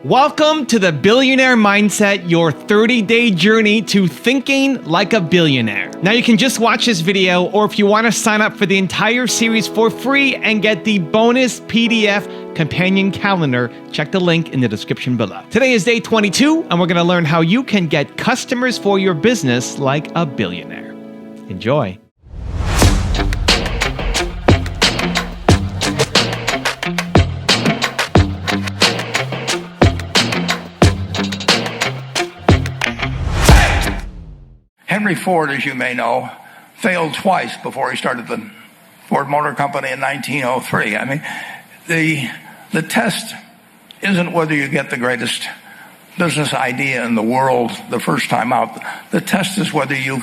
Welcome to the Billionaire Mindset, your 30-day journey to thinking like a billionaire. Now you can just watch this video, or if you want to sign up for the entire series for free and get the bonus PDF companion calendar, check the link in the description below. Today is day 22, and we're going to learn how you can get customers for your business like a billionaire. Enjoy. Henry Ford, as you may know, failed twice before he started the Ford Motor Company in 1903. I mean, the test isn't whether you get the greatest business idea in the world the first time out. The test is whether you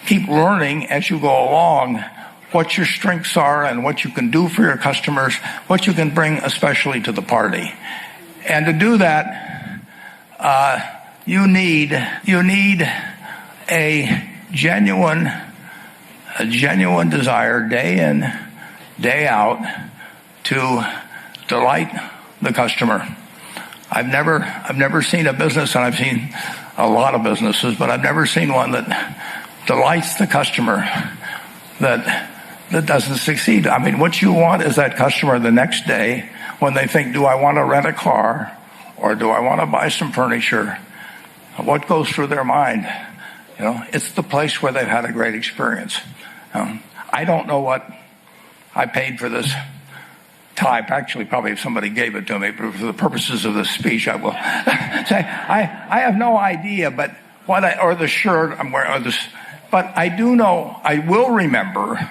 keep learning as you go along what your strengths are and what you can do for your customers, what you can bring especially to the party. And to do that, you need a genuine desire day in, day out to delight the customer. I've never seen a business, and I've seen a lot of businesses, but I've never seen one that delights the customer that doesn't succeed. I mean, what you want is that customer the next day when they think, do I want to rent a car or do I want to buy some furniture? What goes through their mind? You know, it's the place where they've had a great experience. I don't know what I paid for this tie. Actually, probably if somebody gave it to me, but for the purposes of this speech, I will say I have no idea. But or the shirt I'm wearing, or this. But I do know. I will remember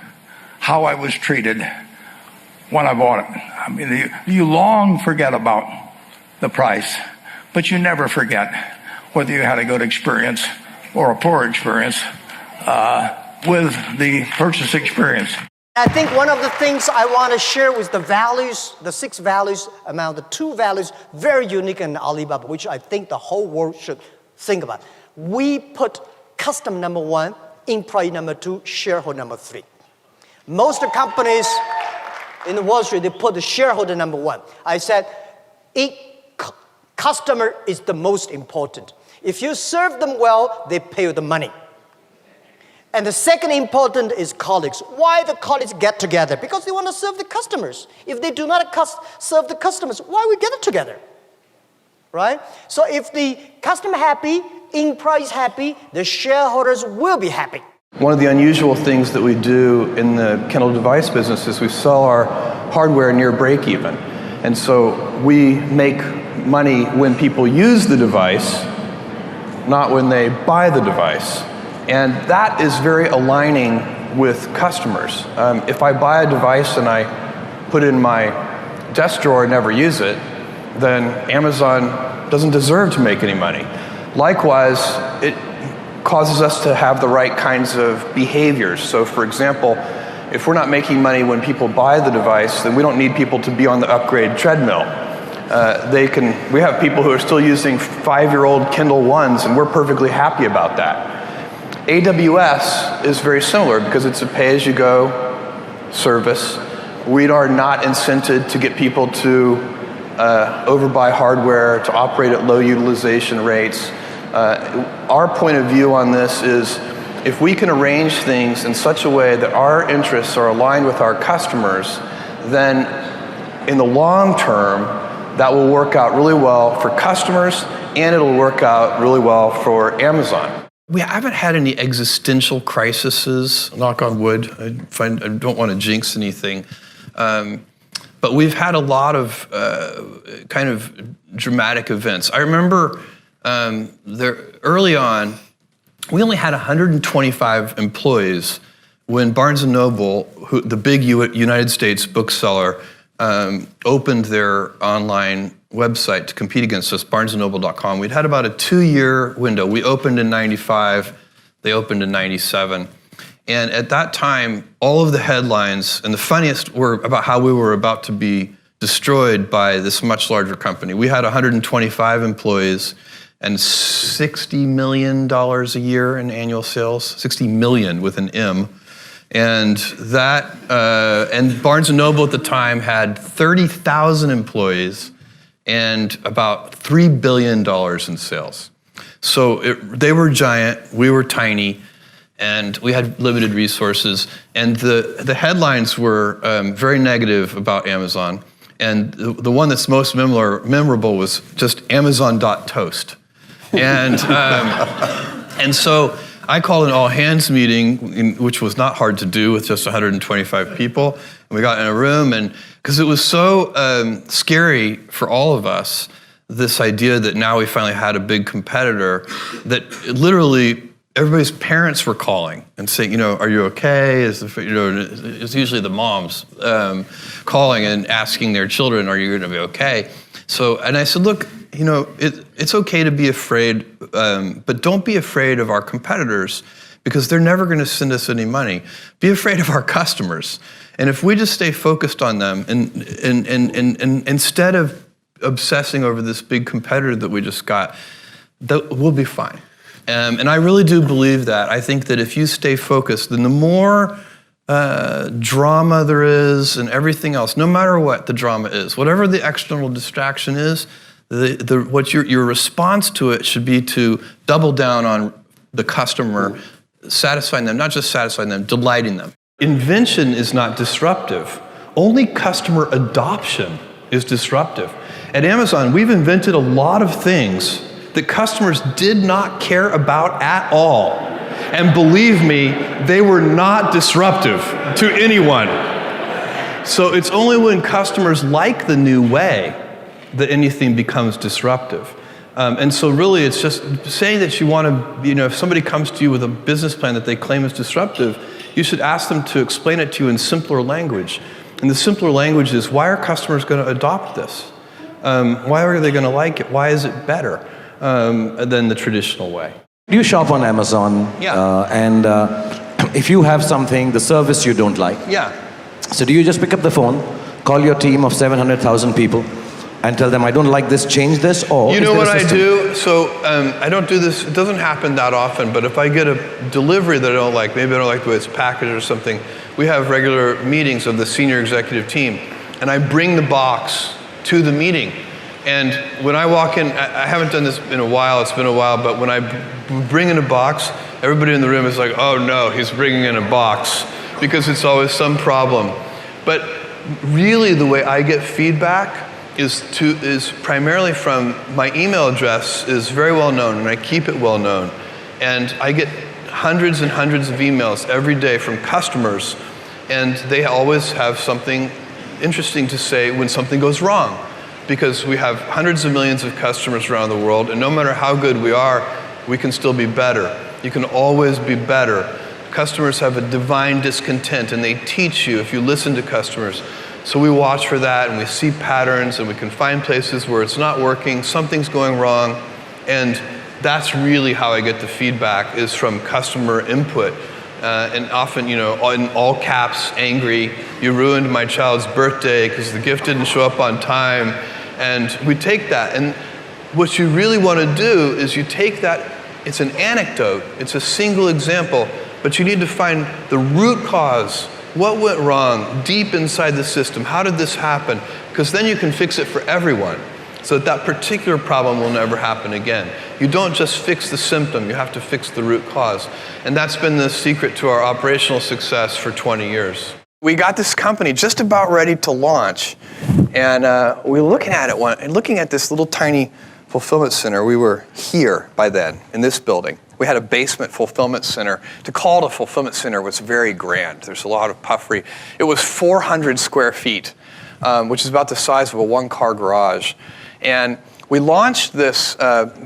how I was treated when I bought it. I mean, you long forget about the price, but you never forget whether you had a good experience or a poor experience with the purchase experience. I think one of the things I want to share with the values, the 6 values among the 2 values, very unique in Alibaba, which I think the whole world should think about. We put customer number 1, employee number 2, shareholder number 3. Most companies in the Wall Street, they put the shareholder number 1. I said, customer is the most important. If you serve them well, they pay you the money. And the second important is colleagues. Why the colleagues get together? Because they want to serve the customers. If they do not serve the customers, why we get it together? Right? So if the customer happy, employees happy, the shareholders will be happy. One of the unusual things that we do in the Kindle device business is we sell our hardware near break even. And so we make money when people use the device, not when they buy the device. And that is very aligning with customers. If I buy a device and I put it in my desk drawer and never use it, then Amazon doesn't deserve to make any money. Likewise, it causes us to have the right kinds of behaviors. So for example, if we're not making money when people buy the device, then we don't need people to be on the upgrade treadmill. We have people who are still using 5-year-old Kindle Ones, and we're perfectly happy about that. AWS is very similar because it's a pay-as-you-go service. We are not incented to get people to overbuy hardware, to operate at low utilization rates. Our point of view on this is if we can arrange things in such a way that our interests are aligned with our customers, then in the long term, that will work out really well for customers, and it'll work out really well for Amazon. We haven't had any existential crises, knock on wood. I don't want to jinx anything. But we've had a lot of kind of dramatic events. I remember early on, we only had 125 employees when Barnes & Noble, the big United States bookseller, opened their online website to compete against us, barnesandnoble.com. We'd had about a 2-year window. We opened in 95, they opened in 97. And at that time, all of the headlines, and the funniest were about how we were about to be destroyed by this much larger company. We had 125 employees and $60 million a year in annual sales, 60 million with an M. And that, and Barnes & Noble at the time had 30,000 employees and about $3 billion in sales. So they were giant, we were tiny, and we had limited resources. And the headlines were very negative about Amazon. And the one that's most memorable was just Amazon.toast. And, and so I called an all-hands meeting, which was not hard to do with just 125 people. And we got in a room, and because it was so scary for all of us, this idea that now we finally had a big competitor, that literally everybody's parents were calling and saying, are you okay? It's usually the moms calling and asking their children, are you going to be okay? So, and I said, look, it's okay to be afraid, but don't be afraid of our competitors, because they're never going to send us any money. Be afraid of our customers. And if we just stay focused on them, and instead of obsessing over this big competitor that we just got, we'll be fine. And I really do believe that. I think that if you stay focused, then the more drama there is and everything else, no matter what the drama is, whatever the external distraction is, what your response to it should be to double down on the customer, satisfying them, not just satisfying them, delighting them. Invention is not disruptive. Only customer adoption is disruptive. At Amazon, we've invented a lot of things that customers did not care about at all. And believe me, they were not disruptive to anyone. So it's only when customers like the new way that anything becomes disruptive. And so really it's just saying that you want to, if somebody comes to you with a business plan that they claim is disruptive, you should ask them to explain it to you in simpler language. And the simpler language is, why are customers going to adopt this? Why are they going to like it? Why is it better than the traditional way? You shop on Amazon, and if you have something, the service you don't like, so do you just pick up the phone, call your team of 700,000 people, and tell them, I don't like this, change this, or... You know what I do? So I don't do this, it doesn't happen that often, but if I get a delivery that I don't like, maybe I don't like the way it's packaged or something, we have regular meetings of the senior executive team, and I bring the box to the meeting. And when I walk in, I haven't done this in a while, it's been a while, but when I bring in a box, everybody in the room is like, oh no, he's bringing in a box, because it's always some problem. But really the way I get feedback is primarily from my email address is very well known, and I keep it well known. And I get hundreds and hundreds of emails every day from customers, and they always have something interesting to say when something goes wrong. Because we have hundreds of millions of customers around the world, and no matter how good we are, we can still be better. You can always be better. Customers have a divine discontent, and they teach you if you listen to customers. So we watch for that, and we see patterns, and we can find places where it's not working, something's going wrong, and that's really how I get the feedback, is from customer input. And often, in all caps, angry, you ruined my child's birthday because the gift didn't show up on time. And we take that, and what you really want to do is you take that, it's an anecdote, it's a single example, but you need to find the root cause. What went wrong deep inside the system? How did this happen? Because then you can fix it for everyone, so that particular problem will never happen again. You don't just fix the symptom, you have to fix the root cause. And that's been the secret to our operational success for 20 years. We got this company just about ready to launch, and we were looking at it and looking at this little tiny fulfillment center. We were here by then, in this building. We had a basement fulfillment center. To call it a fulfillment center was very grand. There's a lot of puffery. It was 400 square feet, which is about the size of a one-car garage. And we launched this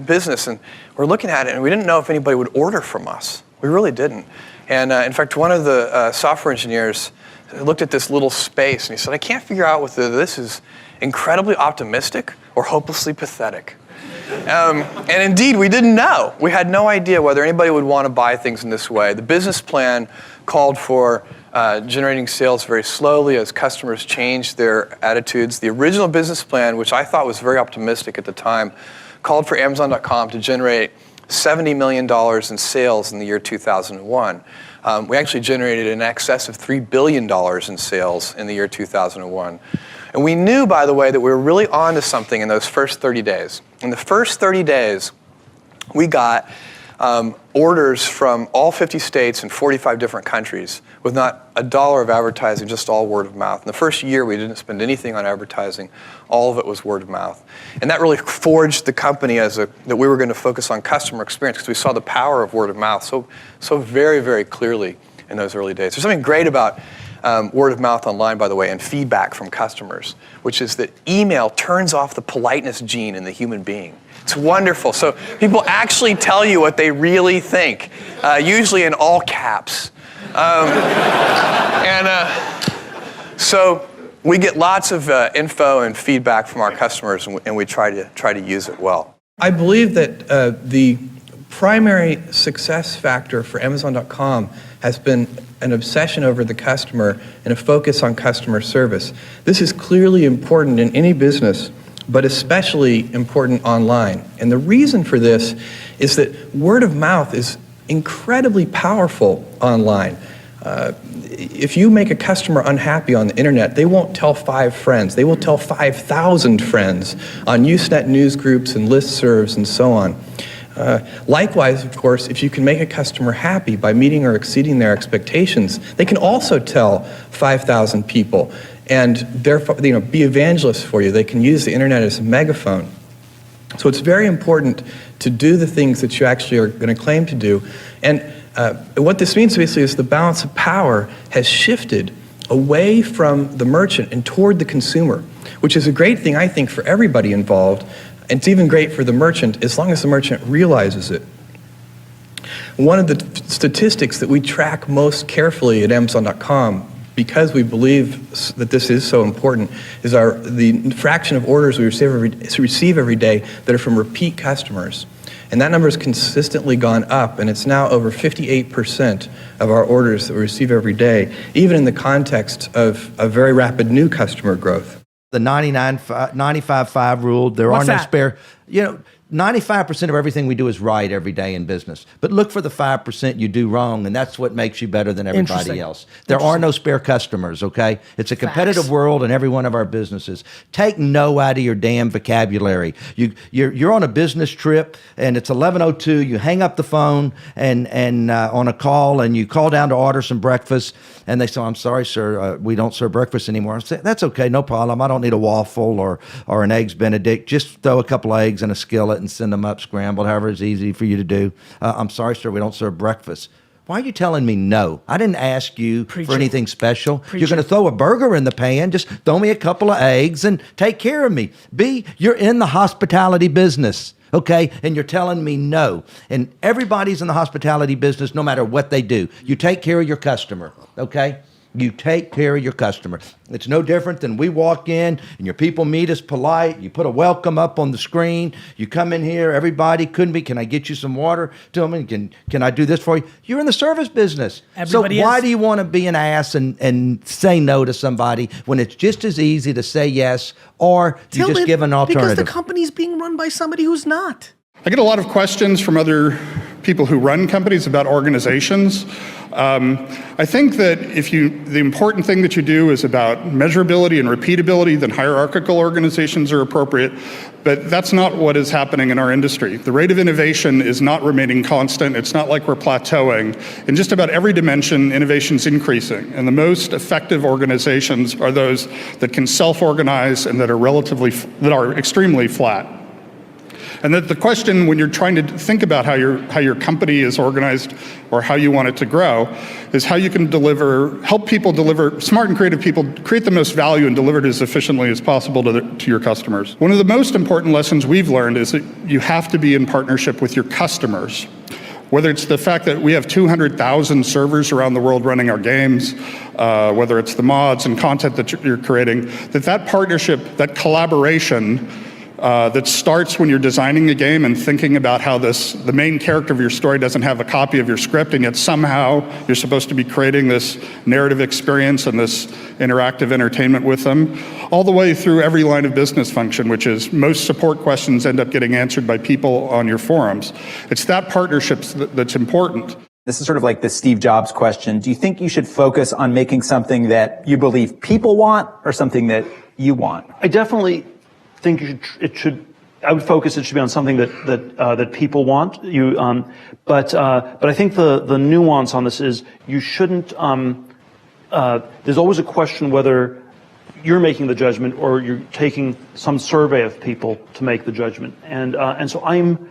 business, and we're looking at it, and we didn't know if anybody would order from us. We really didn't. And in fact, one of the software engineers looked at this little space, and he said, I can't figure out whether this is incredibly optimistic or hopelessly pathetic. And indeed, we didn't know. We had no idea whether anybody would want to buy things in this way. The business plan called for generating sales very slowly as customers changed their attitudes. The original business plan, which I thought was very optimistic at the time, called for Amazon.com to generate $70 million in sales in the year 2001. We actually generated in excess of $3 billion in sales in the year 2001. And we knew, by the way, that we were really onto something in those first 30 days. In the first 30 days, we got orders from all 50 states and 45 different countries with not a dollar of advertising, just all word of mouth. In the first year, we didn't spend anything on advertising. All of it was word of mouth. And that really forged the company that we were going to focus on customer experience because we saw the power of word of mouth so very, very clearly in those early days. There's something great about word of mouth online, by the way, and feedback from customers, which is that email turns off the politeness gene in the human being. It's wonderful. So people actually tell you what they really think, usually in all caps. So we get lots of info and feedback from our customers, and we try to use it well. I believe that the primary success factor for Amazon.com has been an obsession over the customer and a focus on customer service. This is clearly important in any business, but especially important online. And the reason for this is that word of mouth is incredibly powerful online. If you make a customer unhappy on the internet, they won't tell 5 friends. They will tell 5,000 friends on Usenet news groups and listservs and so on. Likewise, of course, if you can make a customer happy by meeting or exceeding their expectations, they can also tell 5,000 people and therefore, be evangelists for you. They can use the internet as a megaphone. So it's very important to do the things that you actually are going to claim to do. And what this means basically is the balance of power has shifted away from the merchant and toward the consumer, which is a great thing, I think, for everybody involved. And it's even great for the merchant as long as the merchant realizes it. One of the statistics that we track most carefully at Amazon.com, because we believe that this is so important, is the fraction of orders we receive every day that are from repeat customers. And that number has consistently gone up, and it's now over 58% of our orders that we receive every day, even in the context of a very rapid new customer growth. The 95-5 rule, there are no spare, 95% of everything we do is right every day in business. But look for the 5% you do wrong, and that's what makes you better than everybody else. There are no spare customers, okay? It's a competitive world in every one of our businesses. Take no out of your damn vocabulary. You're on a business trip, and it's 11:02. You hang up the phone and on a call, and you call down to order some breakfast, and they say, "I'm sorry, sir, we don't serve breakfast anymore." I say, "That's okay, no problem. I don't need a waffle or an Eggs Benedict. Just throw a couple of eggs in a skillet and send them up scrambled, however it's easy for you to do. I'm sorry, sir, we don't serve breakfast." Why are you telling me no? I didn't ask you for anything special. You're going to throw a burger in the pan, just throw me a couple of eggs and take care of me. You're in the hospitality business, okay? And you're telling me no. And everybody's in the hospitality business no matter what they do. You take care of your customer, okay? You take care of your customer. It's no different than we walk in and your people meet us polite. You put a welcome up on the screen. You come in here, everybody can I get you some water? Tell me, can I do this for you? You're in the service business. Everybody why do you want to be an ass and say no to somebody when it's just as easy to say yes or you just give an alternative? Because the company's being run by somebody who's not. I get a lot of questions from other people who run companies about organizations. I think that the important thing that you do is about measurability and repeatability, then hierarchical organizations are appropriate, but that's not what is happening in our industry. The rate of innovation is not remaining constant. It's not like we're plateauing. In just about every dimension, innovation's increasing, and the most effective organizations are those that can self-organize and that are extremely flat. And that the question when you're trying to think about how your company is organized or how you want it to grow is how you can help people deliver, smart and creative people create the most value and deliver it as efficiently as possible to your customers. One of the most important lessons we've learned is that you have to be in partnership with your customers. Whether it's the fact that we have 200,000 servers around the world running our games, whether it's the mods and content that you're creating, that partnership, that collaboration that starts when you're designing a game and thinking about how the main character of your story doesn't have a copy of your script, and yet somehow you're supposed to be creating this narrative experience and this interactive entertainment with them, all the way through every line of business function, which is most support questions end up getting answered by people on your forums. It's that partnership that's important. This is sort of like the Steve Jobs question. Do you think you should focus on making something that you believe people want or something that you want? I definitely think I would focus it should be on something that people want. But I think the nuance on this is you shouldn't. There's always a question whether you're making the judgment or you're taking some survey of people to make the judgment. And so I'm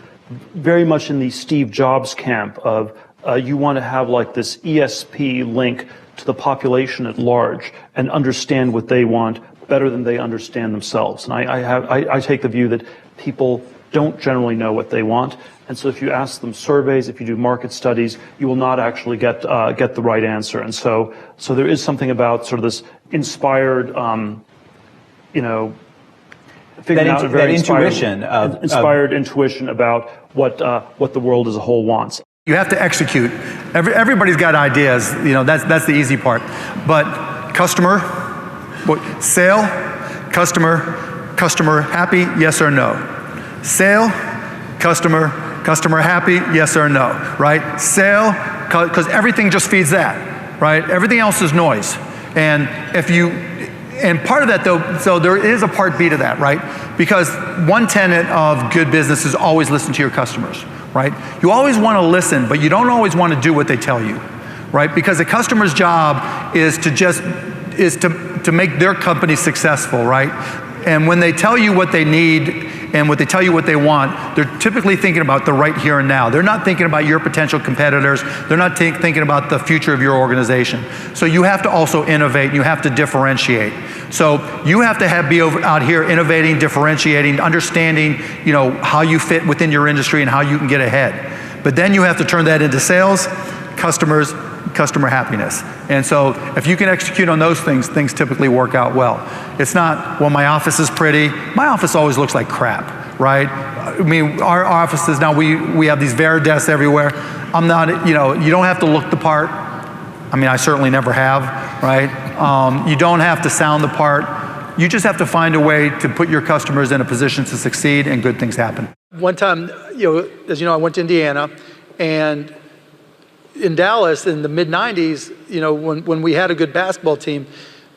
very much in the Steve Jobs camp of you want to have like this ESP link to the population at large and understand what they want better than they understand themselves. And I take the view that people don't generally know what they want. And so if you ask them surveys, if you do market studies, you will not actually get the right answer. And so there is something about sort of this inspired, figuring out a very inspired intuition about what the world as a whole wants. You have to execute. Everybody's got ideas. That's the easy part. But customer, sale, customer happy, yes or no? Sale, customer happy, yes or no, right? Sale, because everything just feeds that, right? Everything else is noise. And part of that though, so there is a part B to that, right? Because one tenet of good business is always listen to your customers, right? You always want to listen, but you don't always want to do what they tell you, right? Because the customer's job is to make their company successful, right? And when they tell you what they need and when they tell you what they want, they're typically thinking about the right here and now. They're not thinking about your potential competitors. They're not thinking about the future of your organization. So you have to also innovate. You have to differentiate. So you have to be out here innovating, differentiating, understanding, how you fit within your industry and how you can get ahead. But then you have to turn that into sales, customer happiness. And so if you can execute on those things, things typically work out well. It's not, well, my office is pretty. My office always looks like crap, right? I mean, our offices now, we have these Vera desks everywhere. I'm not, you don't have to look the part. I mean, I certainly never have, right? You don't have to sound the part. You just have to find a way to put your customers in a position to succeed and good things happen. One time, as you know, I went to Indiana, and in Dallas in the mid-90s, when we had a good basketball team,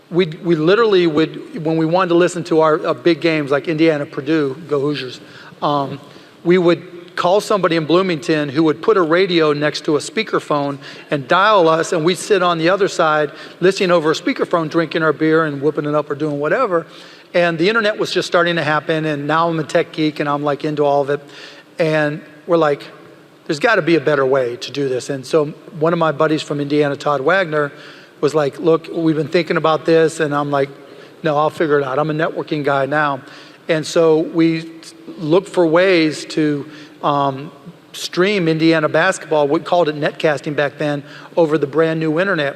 we literally would, when we wanted to listen to our big games like Indiana, Purdue, go Hoosiers, we would call somebody in Bloomington who would put a radio next to a speakerphone and dial us, and we'd sit on the other side listening over a speakerphone, drinking our beer and whooping it up or doing whatever. And the internet was just starting to happen, and now I'm a tech geek and I'm like into all of it. And we're like, there's got to be a better way to do this. And so one of my buddies from Indiana, Todd Wagner, was like, look, we've been thinking about this. And I'm like, no, I'll figure it out. I'm a networking guy now. And so we looked for ways to stream Indiana basketball. We called it netcasting back then, over the brand new internet.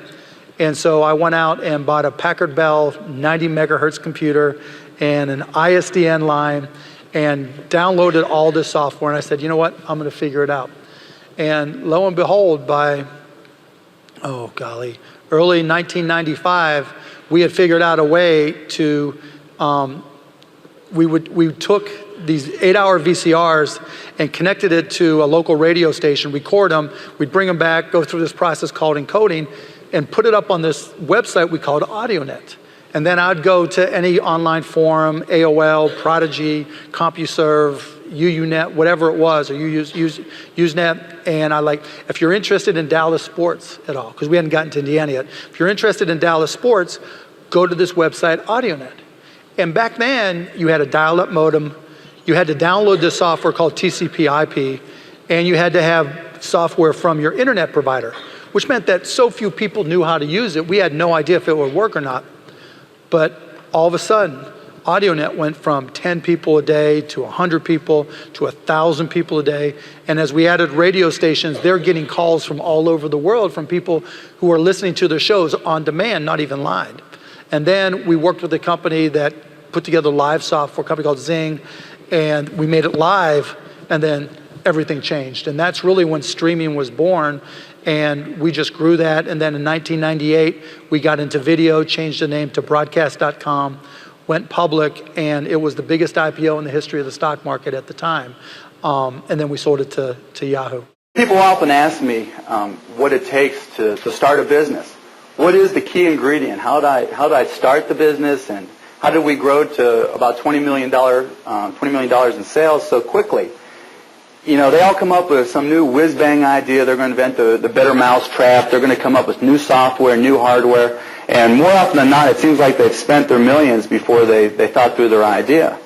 And so I went out and bought a Packard Bell 90 megahertz computer and an ISDN line and downloaded all this software. And I said, you know what, I'm going to figure it out. And lo and behold, by, early 1995, we had figured out a way to, we took these 8-hour VCRs and connected it to a local radio station, record them, we'd bring them back, go through this process called encoding, and put it up on this website we called AudioNet. And then I'd go to any online forum, AOL, Prodigy, CompuServe, UUNet, whatever it was, or Usenet, and if you're interested in Dallas sports at all, because we hadn't gotten to Indiana yet, if you're interested in Dallas sports, go to this website, AudioNet. And back then, you had a dial-up modem, you had to download this software called TCP/IP, and you had to have software from your internet provider, which meant that so few people knew how to use it, we had no idea if it would work or not. But all of a sudden, AudioNet went from 10 people a day to 100 people to 1,000 people a day. And as we added radio stations, they're getting calls from all over the world from people who are listening to their shows on demand, not even live. And then we worked with a company that put together live software, a company called Zing, and we made it live, and then everything changed. And that's really when streaming was born. And we just grew that. And then in 1998, we got into video, changed the name to broadcast.com, went public, and it was the biggest IPO in the history of the stock market at the time. And then we sold it to Yahoo. People often ask me what it takes to start a business. What is the key ingredient? How do I start the business, and How did we grow to about $20 million in sales so quickly? You know, they all come up with some new whiz-bang idea. They're going to invent the better mousetrap. They're going to come up with new software, new hardware. And more often than not, it seems like they've spent their millions before they thought through their idea.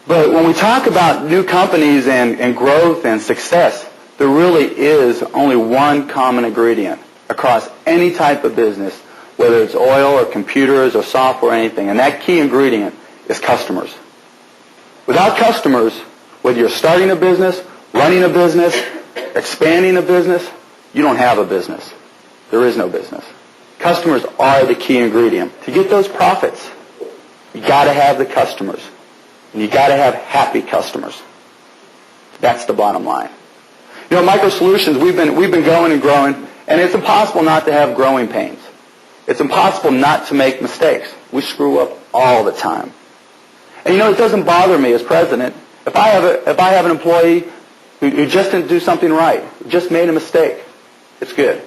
But when we talk about new companies and growth and success, there really is only one common ingredient across any type of business, whether it's oil or computers or software or anything. And that key ingredient is customers. Without customers, whether you're starting a business, running a business, expanding a business, you don't have a business. There is no business. Customers are the key ingredient. To get those profits, you got to have the customers. And you got to have happy customers. That's the bottom line. You know, Micro Solutions, we've been going and growing, and it's impossible not to have growing pains. It's impossible not to make mistakes. We screw up all the time. And you know, it doesn't bother me as president if I have an employee who just didn't do something right, just made a mistake. It's good.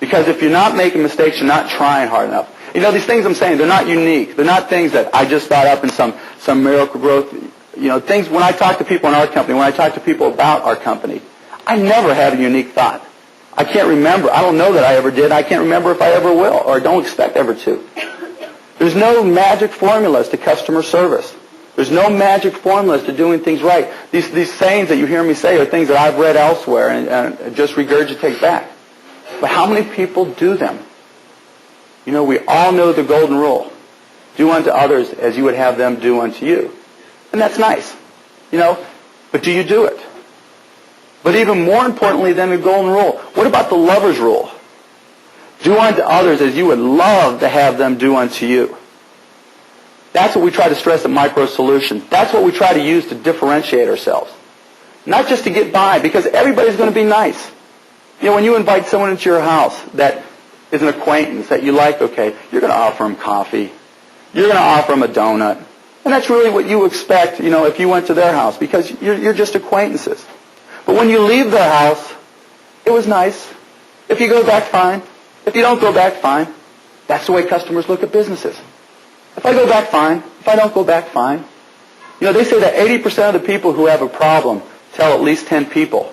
Because if you're not making mistakes, you're not trying hard enough. You know, these things I'm saying, they're not unique. They're not things that I just thought up in some miracle growth. You know, things, when I talk to people in our company, when I talk to people about our company, I never had a unique thought. I can't remember. I don't know that I ever did. I can't remember if I ever will, or don't expect ever to. There's no magic formulas to customer service. There's no magic formulas to doing things right. These sayings that you hear me say are things that I've read elsewhere and just regurgitate back. But how many people do them? You know, we all know the golden rule. Do unto others as you would have them do unto you. And that's nice, you know, but do you do it? But even more importantly than the golden rule, what about the lover's rule? Do unto others as you would love to have them do unto you. That's what we try to stress at Micro Solutions. That's what we try to use to differentiate ourselves. Not just to get by, because everybody's going to be nice. You know, when you invite someone into your house that is an acquaintance that you like, okay, you're going to offer them coffee. You're going to offer them a donut. And that's really what you expect, you know, if you went to their house, because you're just acquaintances. But when you leave their house, it was nice. If you go back, fine. If you don't go back, fine. That's the way customers look at businesses. If I go back, fine. If I don't go back, fine. You know, they say that 80% of the people who have a problem tell at least 10 people.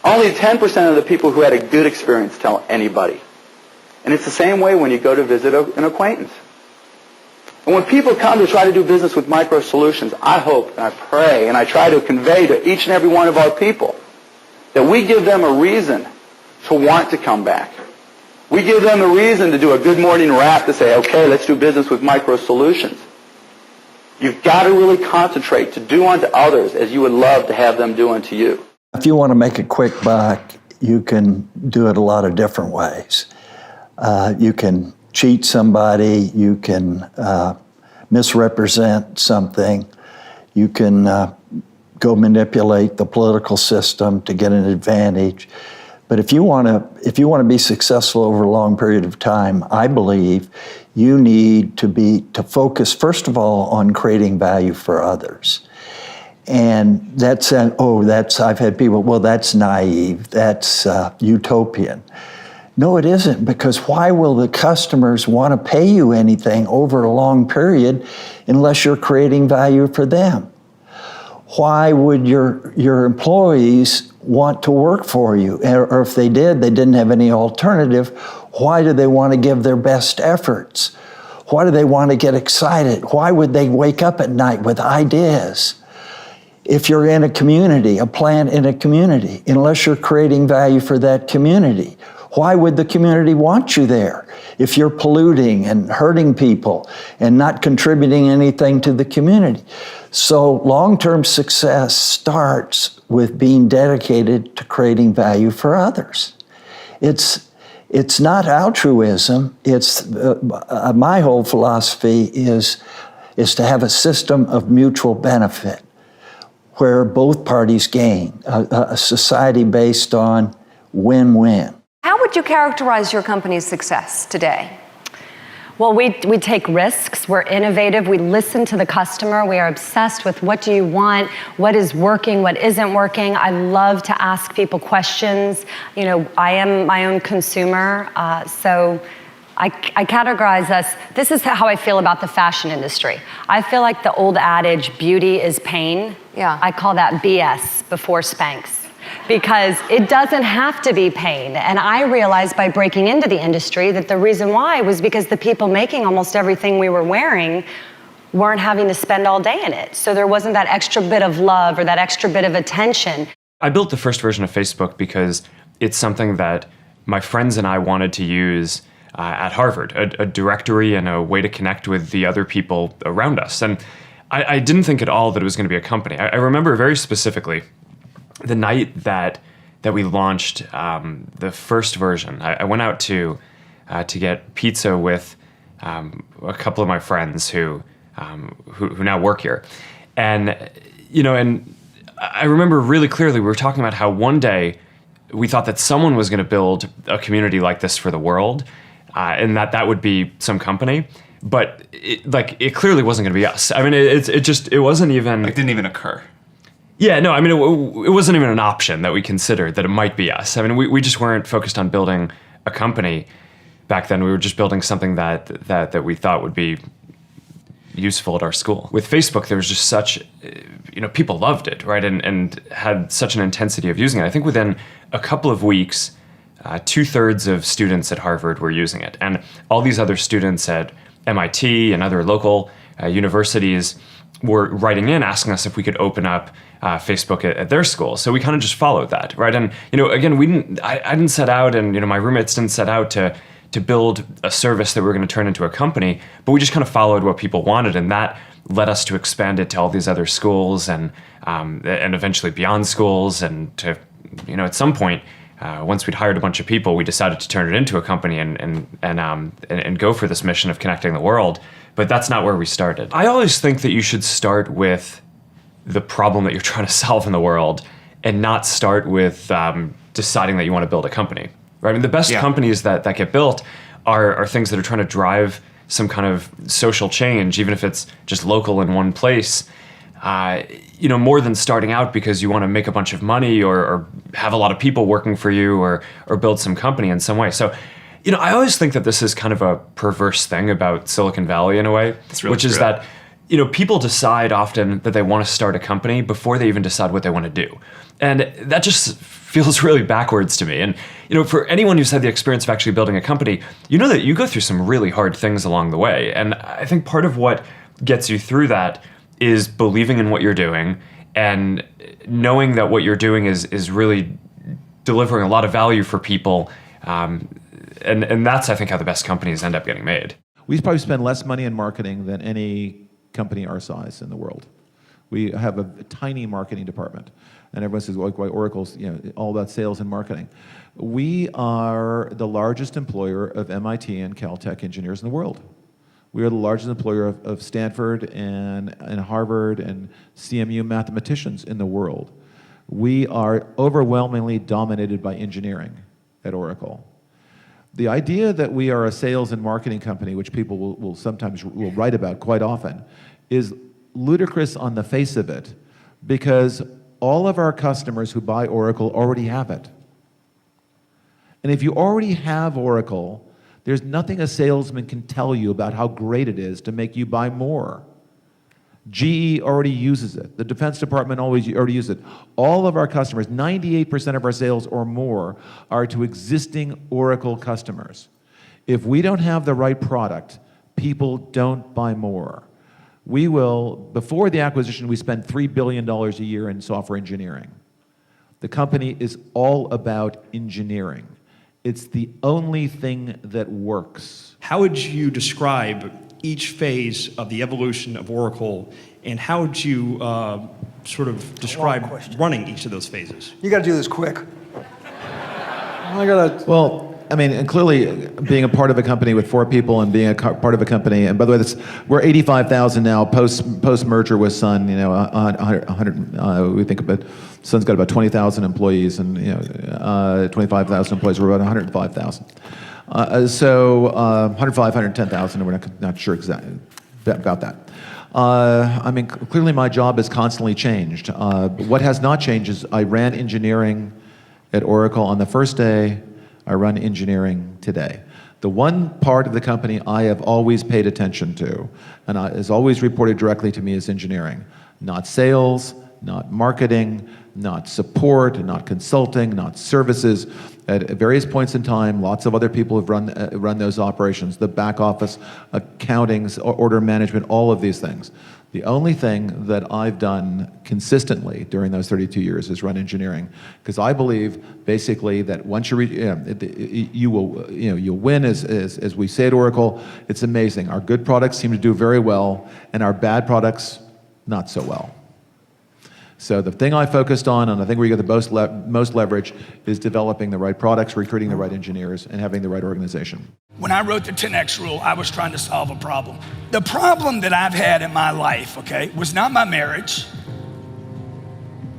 Only 10% of the people who had a good experience tell anybody. And it's the same way when you go to visit an acquaintance. And when people come to try to do business with Micro Solutions, I hope and I pray and I try to convey to each and every one of our people that we give them a reason to want to come back. We give them a reason to do a good morning rap to say, okay, let's do business with Micro Solutions. You've got to really concentrate to do unto others as you would love to have them do unto you. If you want to make a quick buck, you can do it a lot of different ways. You can cheat somebody, you can misrepresent something, you can go manipulate the political system to get an advantage. But if you want to be successful over a long period of time, I believe you need to focus first of all on creating value for others. And I've had people, well, that's naive, that's utopian. No, it isn't, because why will the customers want to pay you anything over a long period unless you're creating value for them? Why would your employees want to work for you? Or if they didn't have any alternative, why do they want to give their best efforts? Why do they want to get excited? Why would they wake up at night with ideas? If you're in a community, a plant in a community, unless you're creating value for that community, why would the community want you there if you're polluting and hurting people and not contributing anything to the community? So long-term success starts with being dedicated to creating value for others. It's not altruism. It's my whole philosophy is to have a system of mutual benefit where both parties gain, a society based on win-win. How would you characterize your company's success today? Well, we take risks, we're innovative, we listen to the customer, we are obsessed with what do you want, what is working, what isn't working. I love to ask people questions. You know, I am my own consumer, so I categorize us, this is how I feel about the fashion industry. I feel like the old adage, beauty is pain. Yeah. I call that BS before Spanx. Because it doesn't have to be pain. And I realized by breaking into the industry that the reason why was because the people making almost everything we were wearing weren't having to spend all day in it. So there wasn't that extra bit of love or that extra bit of attention. I built the first version of Facebook because it's something that my friends and I wanted to use at Harvard, a directory and a way to connect with the other people around us. And I didn't think at all that it was going to be a company. I remember very specifically the night that we launched the first version. I went out to get pizza with a couple of my friends who now work here, and I remember really clearly we were talking about how one day we thought that someone was going to build a community like this for the world, and that would be some company. But it clearly wasn't going to be us. I mean, it wasn't even. It didn't even occur. Yeah, no, I mean, it wasn't even an option that we considered that it might be us. I mean, we just weren't focused on building a company back then. We were just building something that we thought would be useful at our school. With Facebook, there was just such, people loved it, right? And had such an intensity of using it. I think within a couple of weeks, 2/3 of students at Harvard were using it. And all these other students at MIT and other local universities were writing in asking us if we could open up Facebook at their school. So we kind of just followed that, right? And again, I didn't set out, and my roommates didn't set out to build a service that we were going to turn into a company, but we just kind of followed what people wanted, and that led us to expand it to all these other schools and eventually beyond schools, and to at some point. Once we'd hired a bunch of people, we decided to turn it into a company and go for this mission of connecting the world. But that's not where we started. I always think that you should start with the problem that you're trying to solve in the world, and not start with deciding that you want to build a company. Right? I mean, the best companies that get built are things that are trying to drive some kind of social change, even if it's just local in one place. More than starting out because you want to make a bunch of money or have a lot of people working for you or build some company in some way. So, I always think that this is kind of a perverse thing about Silicon Valley in a way, which is that, people decide often that they want to start a company before they even decide what they want to do. And that just feels really backwards to me. And, for anyone who's had the experience of actually building a company, that you go through some really hard things along the way. And I think part of what gets you through that is believing in what you're doing and knowing that what you're doing is really delivering a lot of value for people. And that's, I think, how the best companies end up getting made. We probably spend less money in marketing than any company our size in the world. We have a tiny marketing department. And everyone says, why Oracle's all about sales and marketing. We are the largest employer of MIT and Caltech engineers in the world. We are the largest employer of Stanford and Harvard and CMU mathematicians in the world. We are overwhelmingly dominated by engineering at Oracle. The idea that we are a sales and marketing company, which people will sometimes write about quite often, is ludicrous on the face of it, because all of our customers who buy Oracle already have it. And if you already have Oracle, there's nothing a salesman can tell you about how great it is to make you buy more. GE already uses it. The Defense Department already uses it. All of our customers, 98% of our sales or more, are to existing Oracle customers. If we don't have the right product, people don't buy more. We will, before the acquisition, we spent $3 billion a year in software engineering. The company is all about engineering. It's the only thing that works. How would you describe each phase of the evolution of Oracle, and how would you sort of describe running each of those phases? You got to do this quick. Well, I mean, and clearly being a part of a company with 4 people and being a part of a company, and by the way, we're 85,000 now post merger with Sun. 100. We think about Sun's got about 20,000 employees, and 25,000 employees. We're about 105,000. So 105, 110,000, and we're not sure exactly about that. I mean, clearly my job has constantly changed. What has not changed is I ran engineering at Oracle on the first day. I run engineering today. The one part of the company I have always paid attention to, and is always reported directly to me, is engineering. Not sales, not marketing, not support, not consulting, not services. At various points in time, lots of other people have run those operations, the back office, accountings, order management, all of these things. The only thing that I've done consistently during those 32 years is run engineering, because I believe basically that once you'll win, as we say at Oracle. It's amazing. Our good products seem to do very well, and our bad products not so well. So the thing I focused on, and I think where you get the most leverage, is developing the right products, recruiting the right engineers, and having the right organization. When I wrote the 10X rule, I was trying to solve a problem. The problem that I've had in my life, okay, was not my marriage.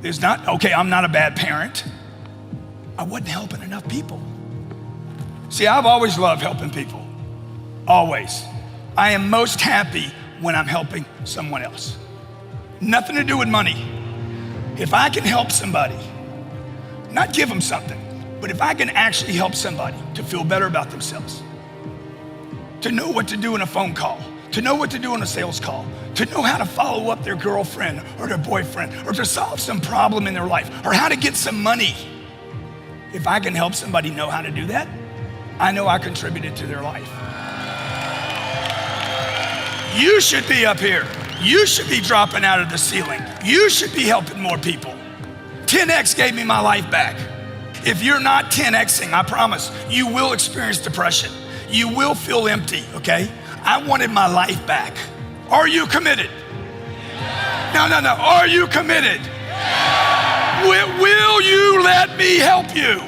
It's not, okay, I'm not a bad parent. I wasn't helping enough people. See, I've always loved helping people. Always. I am most happy when I'm helping someone else. Nothing to do with money. If I can help somebody, not give them something, but if I can actually help somebody to feel better about themselves, to know what to do in a phone call, to know what to do in a sales call, to know how to follow up their girlfriend or their boyfriend, or to solve some problem in their life, or how to get some money. If I can help somebody know how to do that, I know I contributed to their life. You should be up here. You should be dropping out of the ceiling. You should be helping more people. 10X gave me my life back. If you're not 10Xing, I promise, you will experience depression. You will feel empty, okay? I wanted my life back. Are you committed? No. Are you committed? Will you let me help you?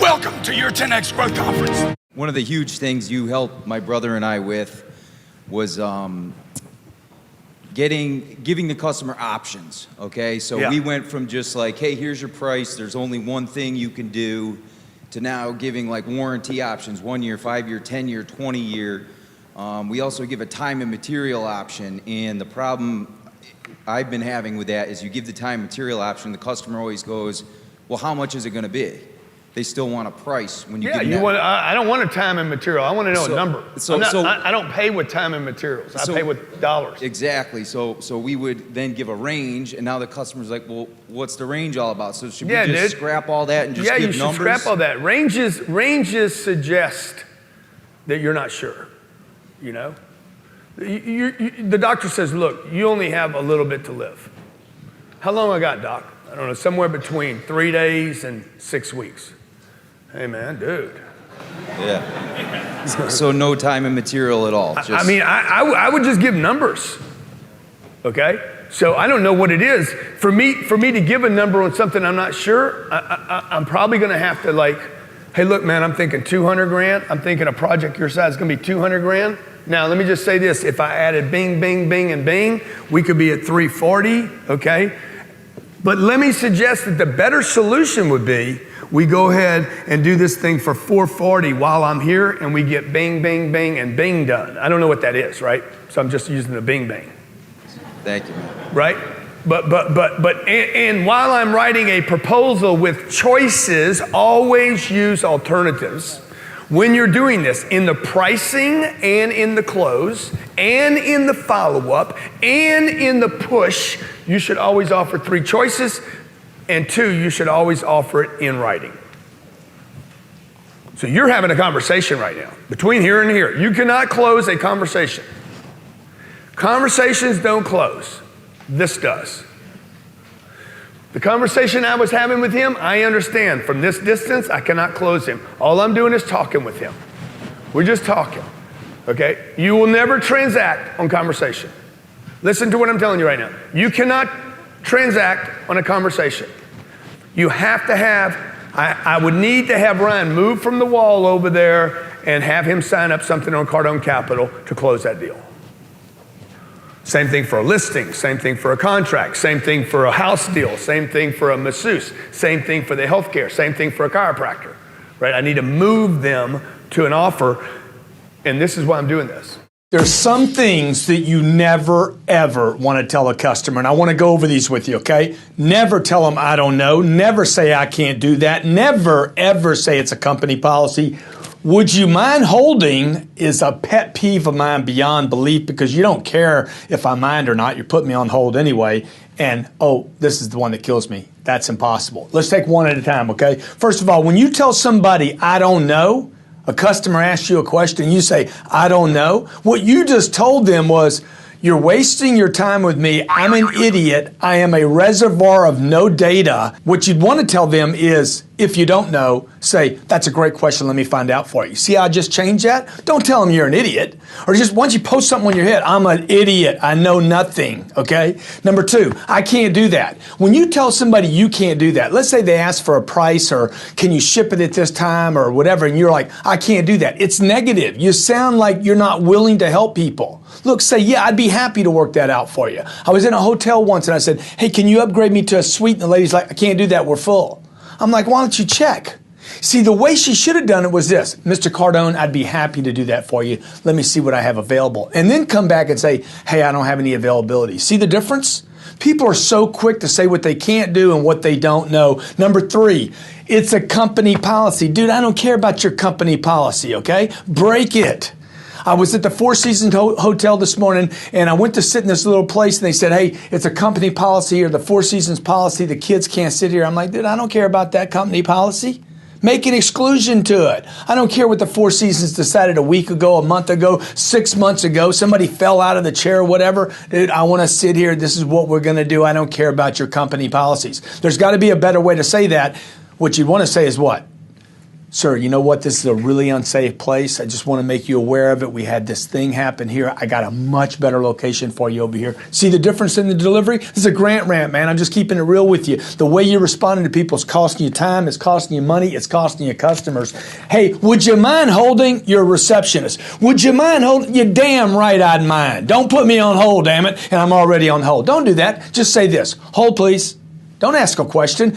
Welcome to your 10X Growth Conference. One of the huge things you helped my brother and I with was giving the customer options, okay? So we went from just like, hey, here's your price, there's only one thing you can do, to now giving like warranty options, 1 year, 5 year, 10 year, 20 year. We also give a time and material option, and the problem I've been having with that is you give the time and material option, the customer always goes, well, how much is it gonna be? They still want a price when you give them that. I don't want a time and material. I want to know a number. I don't pay with time and materials. I pay with dollars. Exactly. So we would then give a range, and now the customer's like, well, what's the range all about? So should we just scrap all that and just give numbers? Yeah, you should scrap all that. Ranges suggest that you're not sure, you know? The doctor says, look, you only have a little bit to live. How long I got, doc? I don't know, somewhere between 3 days and 6 weeks. Hey, man, dude. Yeah. So no time and material at all. I mean, I would just give numbers, okay? So I don't know what it is. For me to give a number on something I'm not sure, I'm probably gonna have to like, hey, look, man, I'm thinking 200 grand. I'm thinking a project your size is gonna be 200 grand. Now, let me just say this. If I added bing, bing, bing, and bing, we could be at 340, okay? But let me suggest that the better solution would be we go ahead and do this thing for 440 while I'm here, and we get bing, bing, bing, and bing done. I don't know what that is, right? So I'm just using the bing, bang. Thank you. Right? But while I'm writing a proposal with choices, always use alternatives. When you're doing this, in the pricing and in the close and in the follow-up and in the push, you should always offer 3 choices, and 2, you should always offer it in writing. So you're having a conversation right now, between here and here. You cannot close a conversation. Conversations don't close. This does. The conversation I was having with him, I understand. From this distance, I cannot close him. All I'm doing is talking with him. We're just talking, okay? You will never transact on conversation. Listen to what I'm telling you right now. You cannot transact on a conversation. You have to have, I would need to have Ryan move from the wall over there and have him sign up something on Cardone Capital to close that deal. Same thing for a listing, same thing for a contract, same thing for a house deal, same thing for a masseuse, same thing for the healthcare, same thing for a chiropractor, right? I need to move them to an offer, and this is why I'm doing this. There's some things that you never, ever want to tell a customer, and I want to go over these with you, okay? Never tell them, I don't know. Never say I can't do that. Never, ever say it's a company policy. Would you mind holding is a pet peeve of mine beyond belief, because you don't care if I mind or not. You're putting me on hold anyway. And, oh, this is the one that kills me. That's impossible. Let's take one at a time, okay? First of all, when you tell somebody, I don't know, a customer asks you a question, you say, I don't know, what you just told them was, you're wasting your time with me. I'm an idiot. I am a reservoir of no data. What you'd want to tell them is, if you don't know, say, that's a great question. Let me find out for you. See how I just changed that? Don't tell them you're an idiot. Or just once you post something on your head, I'm an idiot. I know nothing. Okay? Number two, I can't do that. When you tell somebody you can't do that, let's say they ask for a price or can you ship it at this time or whatever, and you're like, I can't do that. It's negative. You sound like you're not willing to help people. Look, say, yeah, I'd be happy to work that out for you. I was in a hotel once and I said, hey, can you upgrade me to a suite? And the lady's like, I can't do that. We're full. I'm like, why don't you check? See, the way she should have done it was this. Mr. Cardone, I'd be happy to do that for you. Let me see what I have available. And then come back and say, hey, I don't have any availability. See the difference? People are so quick to say what they can't do and what they don't know. Number three, it's a company policy. Dude, I don't care about your company policy, okay? Break it. I was at the Four Seasons Hotel this morning, and I went to sit in this little place, and they said, hey, it's a company policy or the Four Seasons policy. The kids can't sit here. I'm like, dude, I don't care about that company policy. Make an exclusion to it. I don't care what the Four Seasons decided a week ago, a month ago, 6 months ago. Somebody fell out of the chair or whatever. Dude, I want to sit here. This is what we're going to do. I don't care about your company policies. There's got to be a better way to say that. What you want to say is what? Sir, you know what? This is a really unsafe place. I just want to make you aware of it. We had this thing happen here. I got a much better location for you over here. See the difference in the delivery? This is a Grant rant, man. I'm just keeping it real with you. The way you're responding to people is costing you time, it's costing you money, it's costing you customers. Hey, would you mind holding? You're a receptionist. Would you mind holding? You're damn right I'd mind. Don't put me on hold, damn it, and I'm already on hold. Don't do that. Just say this. Hold, please. Don't ask a question.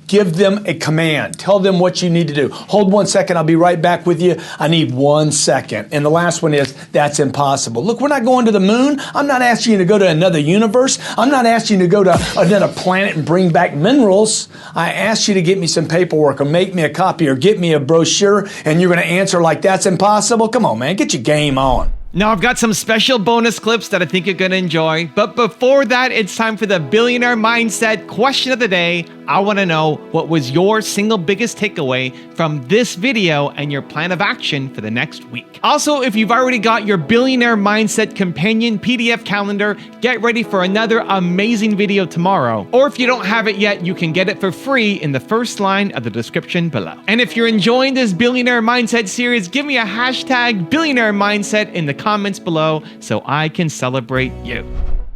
Give them a command. Tell them what you need to do. Hold 1 second. I'll be right back with you. I need 1 second. And the last one is, that's impossible. Look, we're not going to the moon. I'm not asking you to go to another universe. I'm not asking you to go to another planet and bring back minerals. I asked you to get me some paperwork or make me a copy or get me a brochure, and you're going to answer like that's impossible? Come on, man. Get your game on. Now, I've got some special bonus clips that I think you're going to enjoy. But before that, it's time for the Billionaire Mindset question of the day. I want to know, what was your single biggest takeaway from this video and your plan of action for the next week? Also, if you've already got your Billionaire Mindset Companion PDF calendar, get ready for another amazing video tomorrow. Or if you don't have it yet, you can get it for free in the first line of the description below. And if you're enjoying this Billionaire Mindset series, give me a hashtag Billionaire Mindset in the comments below so I can celebrate you.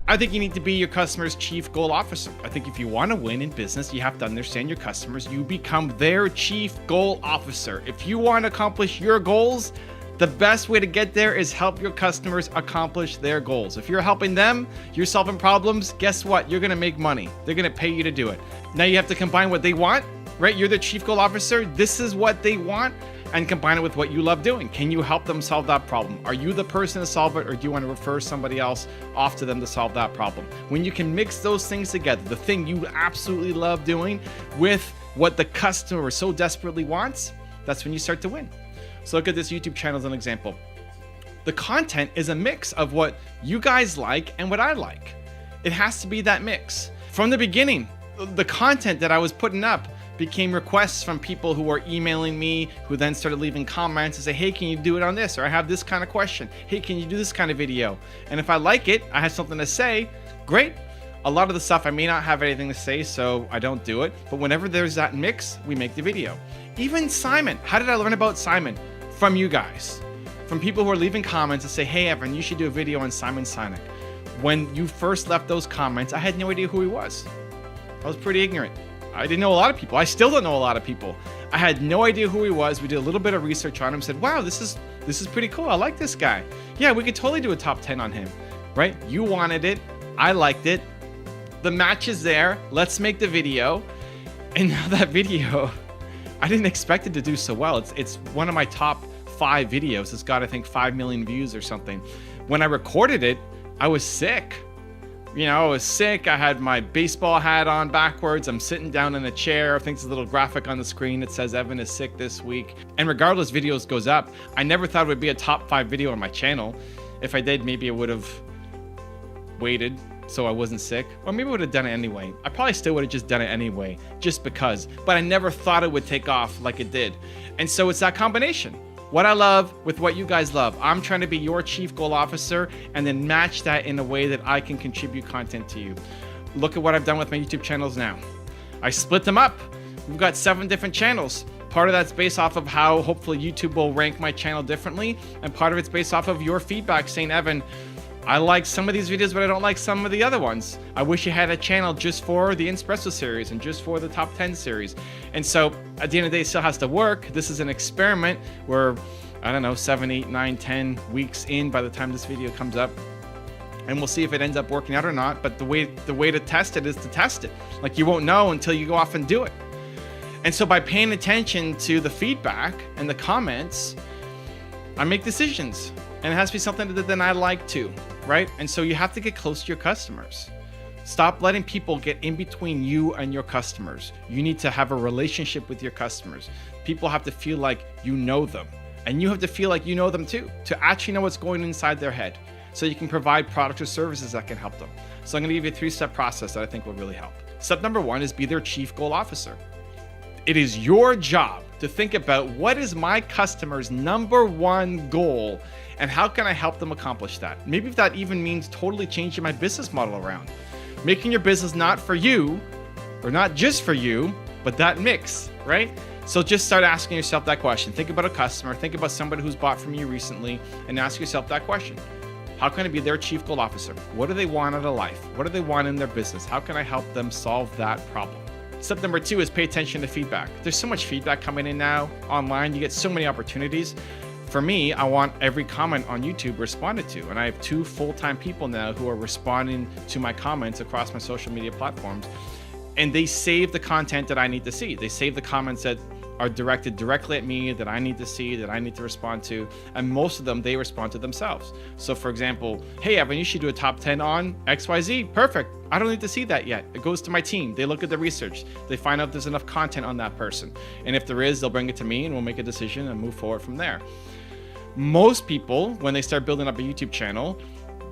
I think you need to be your customer's chief goal officer. I think if you want to win in business, you have to understand your customers. You become their chief goal officer. If you want to accomplish your goals, the best way to get there is help your customers accomplish their goals. If you're helping them, you're solving problems, guess what? You're going to make money. They're going to pay you to do it. Now you have to combine what they want, right? You're the chief goal officer. This is what they want, and combine it with what you love doing. Can you help them solve that problem? Are you the person to solve it, or do you want to refer somebody else off to them to solve that problem? When you can mix those things together, the thing you absolutely love doing with what the customer so desperately wants, that's when you start to win. So look at this YouTube channel as an example. The content is a mix of what you guys like and what I like. It has to be that mix. From the beginning, the content that I was putting up became requests from people who were emailing me, who then started leaving comments and say, hey, can you do it on this? Or I have this kind of question. Hey, can you do this kind of video? And if I like it, I have something to say, great. A lot of the stuff I may not have anything to say, so I don't do it. But whenever there's that mix, we make the video. Even Simon, how did I learn about Simon? From you guys. From people who are leaving comments and say, hey, Evan, you should do a video on Simon Sinek. When you first left those comments, I had no idea who he was. I was pretty ignorant. I didn't know a lot of people. I still don't know a lot of people. I had no idea who he was. We did a little bit of research on him, said, wow, this is pretty cool. I like this guy. Yeah, we could totally do a top 10 on him, right? You wanted it. I liked it. The match is there. Let's make the video. And now that video, I didn't expect it to do so well. It's one of my top 5 videos. It's got, I think, 5 million views or something. When I recorded it, I was sick. You know, I was sick. I had my baseball hat on backwards. I'm sitting down in a chair. I think there's a little graphic on the screen that says Evan is sick this week. And regardless, videos goes up. I never thought it would be a top 5 video on my channel. If I did, maybe I would have waited so I wasn't sick. Or maybe I would have done it anyway. I probably still would have just done it anyway, just because. But I never thought it would take off like it did. And so it's that combination. What I love with what you guys love. I'm trying to be your chief goal officer and then match that in a way that I can contribute content to you. Look at what I've done with my YouTube channels now. I split them up. We've got 7 different channels. Part of that's based off of how hopefully YouTube will rank my channel differently. And part of it's based off of your feedback saying, Evan, I like some of these videos, but I don't like some of the other ones. I wish you had a channel just for the Espresso series and just for the top 10 series. And so at the end of the day, it still has to work. This is an experiment where, I don't know, 7, 8, 9, 10 weeks in by the time this video comes up. And we'll see if it ends up working out or not. But the way to test it is to test it. Like, you won't know until you go off and do it. And so by paying attention to the feedback and the comments, I make decisions. And it has to be something that then I like too, right? And so you have to get close to your customers. Stop letting people get in between you and your customers. You need to have a relationship with your customers. People have to feel like you know them. And you have to feel like you know them too, to actually know what's going inside their head, so you can provide products or services that can help them. So I'm gonna give you a 3-step process that I think will really help. Step number 1 is be their chief goal officer. It is your job to think about what is my customer's number 1 goal and how can I help them accomplish that? Maybe if that even means totally changing my business model around. Making your business not for you, or not just for you, but that mix, right? So just start asking yourself that question. Think about a customer, think about somebody who's bought from you recently, and ask yourself that question. How can I be their chief goal officer? What do they want out of life? What do they want in their business? How can I help them solve that problem? Step number 2 is pay attention to feedback. There's so much feedback coming in now online. You get so many opportunities. For me, I want every comment on YouTube responded to. And I have 2 full-time people now who are responding to my comments across my social media platforms. And they save the content that I need to see. They save the comments that are directed directly at me, that I need to see, that I need to respond to. And most of them, they respond to themselves. So for example, hey, Evan, you should do a top 10 on XYZ. Perfect. I don't need to see that yet. It goes to my team. They look at the research. They find out if there's enough content on that person. And if there is, they'll bring it to me and we'll make a decision and move forward from there. Most people, when they start building up a YouTube channel,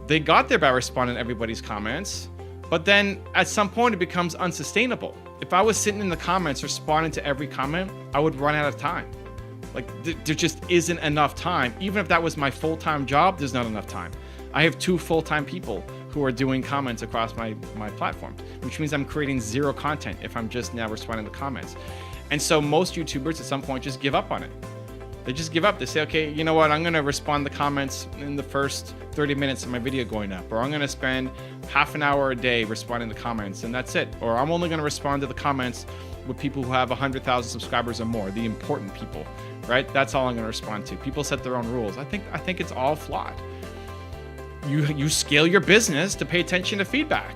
they got there by responding to everybody's comments. But then at some point it becomes unsustainable. If I was sitting in the comments responding to every comment, I would run out of time. Like there just isn't enough time. Even if that was my full-time job, there's not enough time. I have 2 full-time people who are doing comments across my platform, which means I'm creating 0 content if I'm just now responding to comments. And so most YouTubers at some point just give up on it. They just give up. They say, okay, you know what? I'm going to respond to comments in the first 30 minutes of my video going up, or I'm going to spend half an hour a day responding to comments, and that's it. Or I'm only going to respond to the comments with people who have 100,000 subscribers or more, the important people, right? That's all I'm going to respond to. People set their own rules. I think it's all flawed. You scale your business to pay attention to feedback.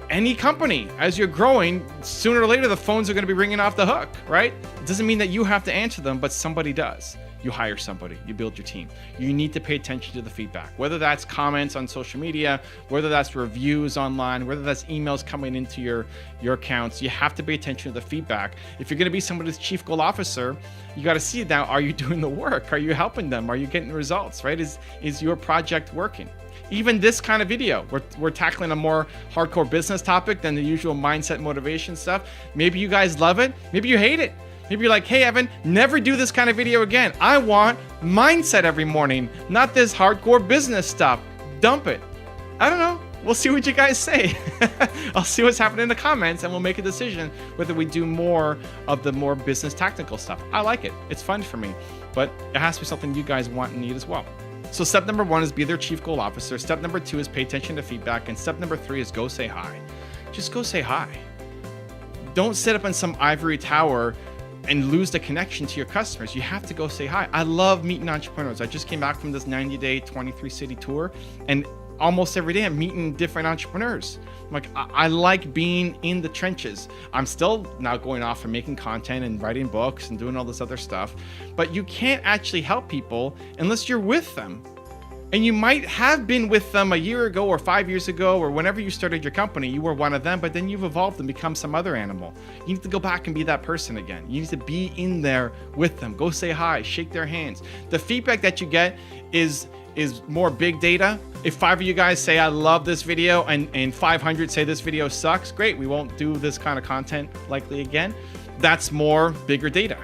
Any company, as you're growing, sooner or later the phones are going to be ringing off the hook, right? It doesn't mean that you have to answer them, but somebody does. You hire somebody, you build your team. You need to pay attention to the feedback, whether that's comments on social media, whether that's reviews online, whether that's emails coming into your accounts. You have to pay attention to the feedback. If you're going to be somebody's chief goal officer, you got to see now, are you doing the work? Are you helping them? Are you getting results, right? Is your project working? Even this kind of video, we're tackling a more hardcore business topic than the usual mindset motivation stuff. Maybe you guys love it. Maybe you hate it. Maybe you're like, hey, Evan, never do this kind of video again. I want mindset every morning, not this hardcore business stuff. Dump it. I don't know. We'll see what you guys say. I'll see what's happening in the comments and we'll make a decision whether we do more of the more business tactical stuff. I like it. It's fun for me, but it has to be something you guys want and need as well. So step number 1 is be their chief goal officer. Step number 2 is pay attention to feedback. And step number 3 is go say hi. Just go say hi. Don't sit up in some ivory tower and lose the connection to your customers. You have to go say hi. I love meeting entrepreneurs. I just came back from this 90-day, 23-city tour, and almost every day I'm meeting different entrepreneurs. Like, I like being in the trenches. I'm still now going off and making content and writing books and doing all this other stuff, but you can't actually help people unless you're with them. And you might have been with them a year ago or 5 years ago or whenever you started your company, you were one of them, but then you've evolved and become some other animal. You need to go back and be that person again. You need to be in there with them. Go say hi, shake their hands. The feedback that you get is more big data. If 5 of you guys say, I love this video, and 500 say this video sucks, great, we won't do this kind of content likely again. That's more bigger data.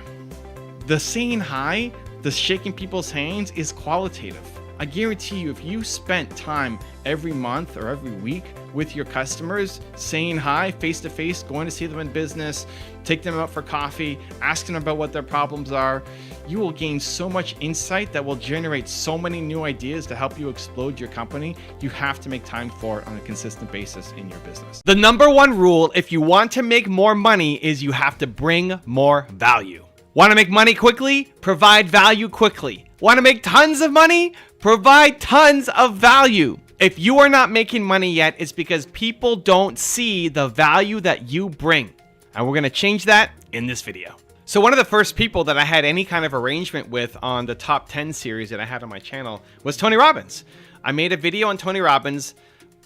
The saying hi, the shaking people's hands is qualitative. I guarantee you, if you spent time every month or every week with your customers, saying hi face to face, going to see them in business, take them out for coffee, asking them about what their problems are, you will gain so much insight that will generate so many new ideas to help you explode your company. You have to make time for it on a consistent basis in your business. The number one rule if you want to make more money is you have to bring more value. Want to make money quickly? Provide value quickly. Want to make tons of money? Provide tons of value. If you are not making money yet, it's because people don't see the value that you bring. And we're going to change that in this video. So one of the first people that I had any kind of arrangement with on the top 10 series that I had on my channel was Tony Robbins. I made a video on Tony Robbins,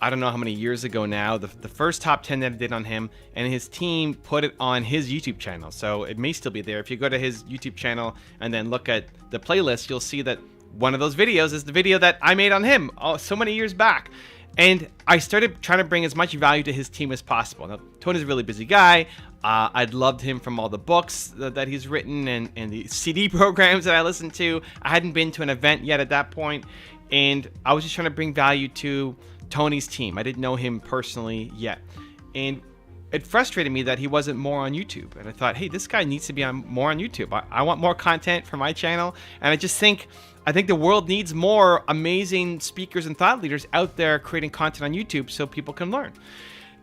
I don't know how many years ago now, the first top 10 that I did on him, and his team put it on his YouTube channel. So it may still be there. If you go to his YouTube channel and then look at the playlist, you'll see that one of those videos is the video that I made on him so many years back. And I started trying to bring as much value to his team as possible. Now, Tony's a really busy guy. I'd loved him from all the books that he's written and the CD programs that I listened to. I hadn't been to an event yet at that point, and I was just trying to bring value to Tony's team. I didn't know him personally yet. And it frustrated me that he wasn't more on YouTube. And I thought, hey, this guy needs to be more on YouTube. I want more content for my channel. And I think the world needs more amazing speakers and thought leaders out there creating content on YouTube so people can learn.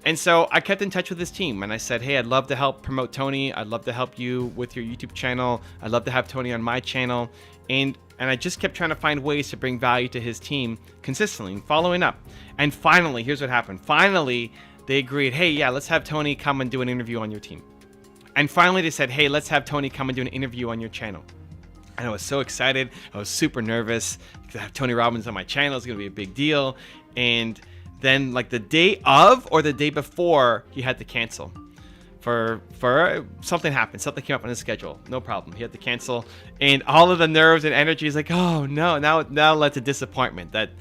And so I kept in touch with his team and I said, hey, I'd love to help promote Tony. I'd love to help you with your YouTube channel. I'd love to have Tony on my channel. And I just kept trying to find ways to bring value to his team consistently and following up. And finally, here's what happened. Finally, they agreed, hey, yeah, let's have Tony come and do an interview on your team. And finally, they said, hey, let's have Tony come and do an interview on your channel. And I was so excited. I was super nervous to have Tony Robbins on my channel. It's going to be a big deal. And then like the day of or the day before, he had to cancel. For something happened. Something came up on his schedule. No problem. He had to cancel. And all of the nerves and energy is like, oh, no. Now led to disappointment that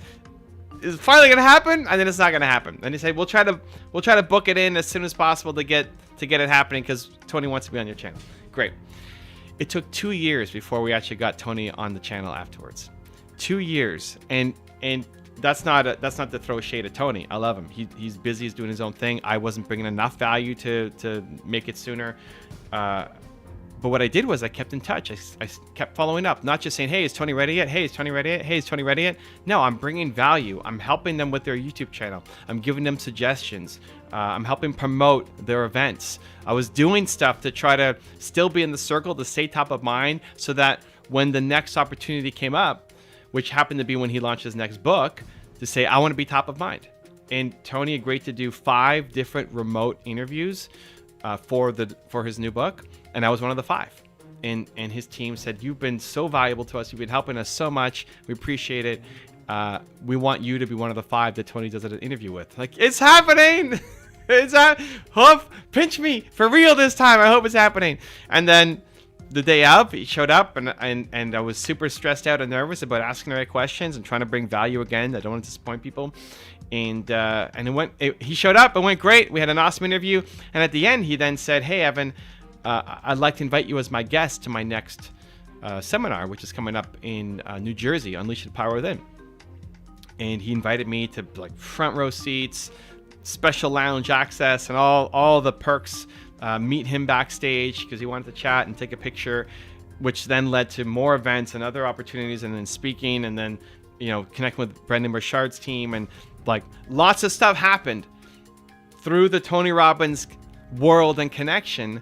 it's finally going to happen, and then it's not going to happen. And he said, we'll try to book it in as soon as possible to get it happening because Tony wants to be on your channel. Great. It took 2 years before we actually got Tony on the channel afterwards. 2 years, and that's not to throw shade at Tony. I love him. He's busy. He's doing his own thing. I wasn't bringing enough value to make it sooner. But what I did was I kept in touch. I kept following up, not just saying, hey, is Tony ready yet? Hey, is Tony ready yet? Hey, is Tony ready yet? No, I'm bringing value. I'm helping them with their YouTube channel. I'm giving them suggestions. I'm helping promote their events. I was doing stuff to try to still be in the circle, to stay top of mind, so that when the next opportunity came up, which happened to be when he launched his next book, to say, I want to be top of mind. And Tony agreed to do 5 different remote interviews for his new book, and I was one of the 5. And his team said, you've been so valuable to us. You've been helping us so much. We appreciate it. We want you to be one of the 5 that Tony does an interview with. Like, it's happening. Pinch me for real this time. I hope it's happening. And then the day of, he showed up, and I was super stressed out and nervous about asking the right questions and trying to bring value again. I don't want to disappoint people. And he showed up and went great. We had an awesome interview. And at the end, he then said, hey, Evan, I'd like to invite you as my guest to my next seminar, which is coming up in New Jersey, Unleash the Power Within. And he invited me to like front row seats, special lounge access, and all the perks. Meet him backstage because he wanted to chat and take a picture, which then led to more events and other opportunities, and then speaking, and then connecting with Brendan Burchard's team, and like lots of stuff happened through the Tony Robbins world and connection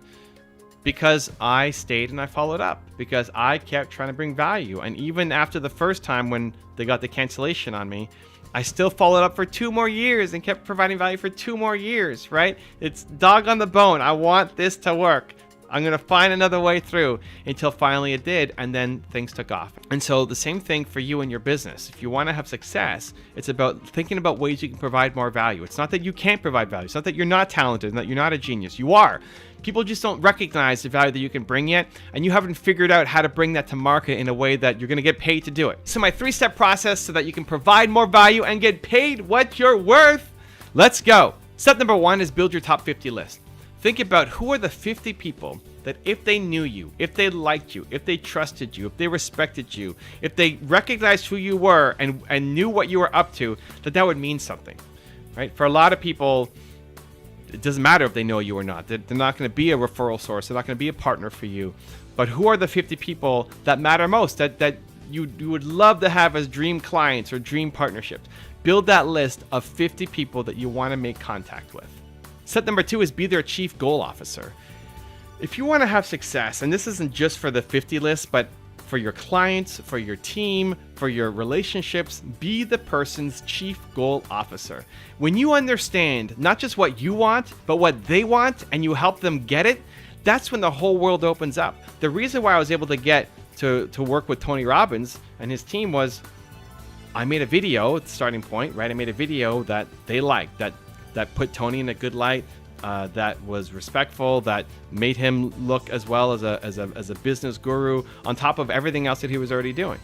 because I stayed and I followed up, because I kept trying to bring value. And even after the first time when they got the cancellation on me, I still followed up for 2 more years and kept providing value for 2 more years, right? It's dog on the bone. I want this to work. I'm going to find another way through until finally it did, and then things took off. And so the same thing for you and your business. If you want to have success, it's about thinking about ways you can provide more value. It's not that you can't provide value. It's not that you're not talented and that you're not a genius. You are. People just don't recognize the value that you can bring yet, and you haven't figured out how to bring that to market in a way that you're going to get paid to do it. So my 3-step process so that you can provide more value and get paid what you're worth. Let's go. Step number 1 is build your top 50 list. Think about who are the 50 people that if they knew you, if they liked you, if they trusted you, if they respected you, if they recognized who you were and knew what you were up to, that would mean something, right? For a lot of people, it doesn't matter if they know you or not. They're not going to be a referral source. They're not going to be a partner for you. But who are the 50 people that matter most, that you would love to have as dream clients or dream partnerships? Build that list of 50 people that you want to make contact with. Step number 2 is be their chief goal officer. If you want to have success, and this isn't just for the 50 list, but for your clients, for your team, for your relationships, be the person's chief goal officer. When you understand not just what you want, but what they want, and you help them get it, that's when the whole world opens up. The reason why I was able to get to work with Tony Robbins and his team was I made a video at the starting point, right? I made a video that they liked, that put Tony in a good light, that was respectful, that made him look as well as a business guru on top of everything else that he was already doing.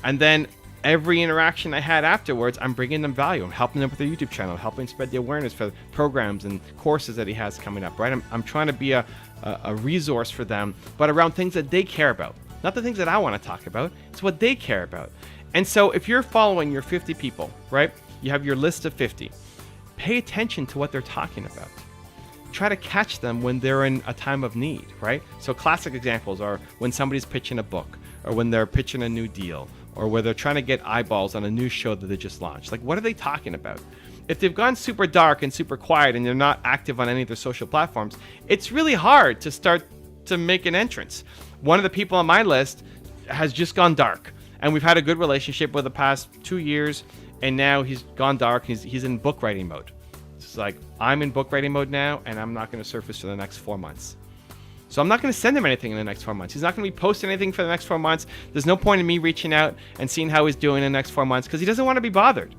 And then every interaction I had afterwards, I'm bringing them value. I'm helping them with their YouTube channel, helping spread the awareness for programs and courses that he has coming up, right? I'm trying to be a resource for them, but around things that they care about. Not the things that I want to talk about, it's what they care about. And so if you're following your 50 people, right? You have your list of 50. Pay attention to what they're talking about. Try to catch them when they're in a time of need, right? So classic examples are when somebody's pitching a book, or when they're pitching a new deal, or where they're trying to get eyeballs on a new show that they just launched. Like, what are they talking about? If they've gone super dark and super quiet and they're not active on any of their social platforms, it's really hard to start to make an entrance. One of the people on my list has just gone dark, and we've had a good relationship for the past 2 years, and now he's gone dark. He's in book writing mode. It's like, I'm in book writing mode now, and I'm not going to surface for the next 4 months. So I'm not going to send him anything in the next 4 months. He's not going to be posting anything for the next 4 months. There's no point in me reaching out and seeing how he's doing in the next 4 months because he doesn't want to be bothered.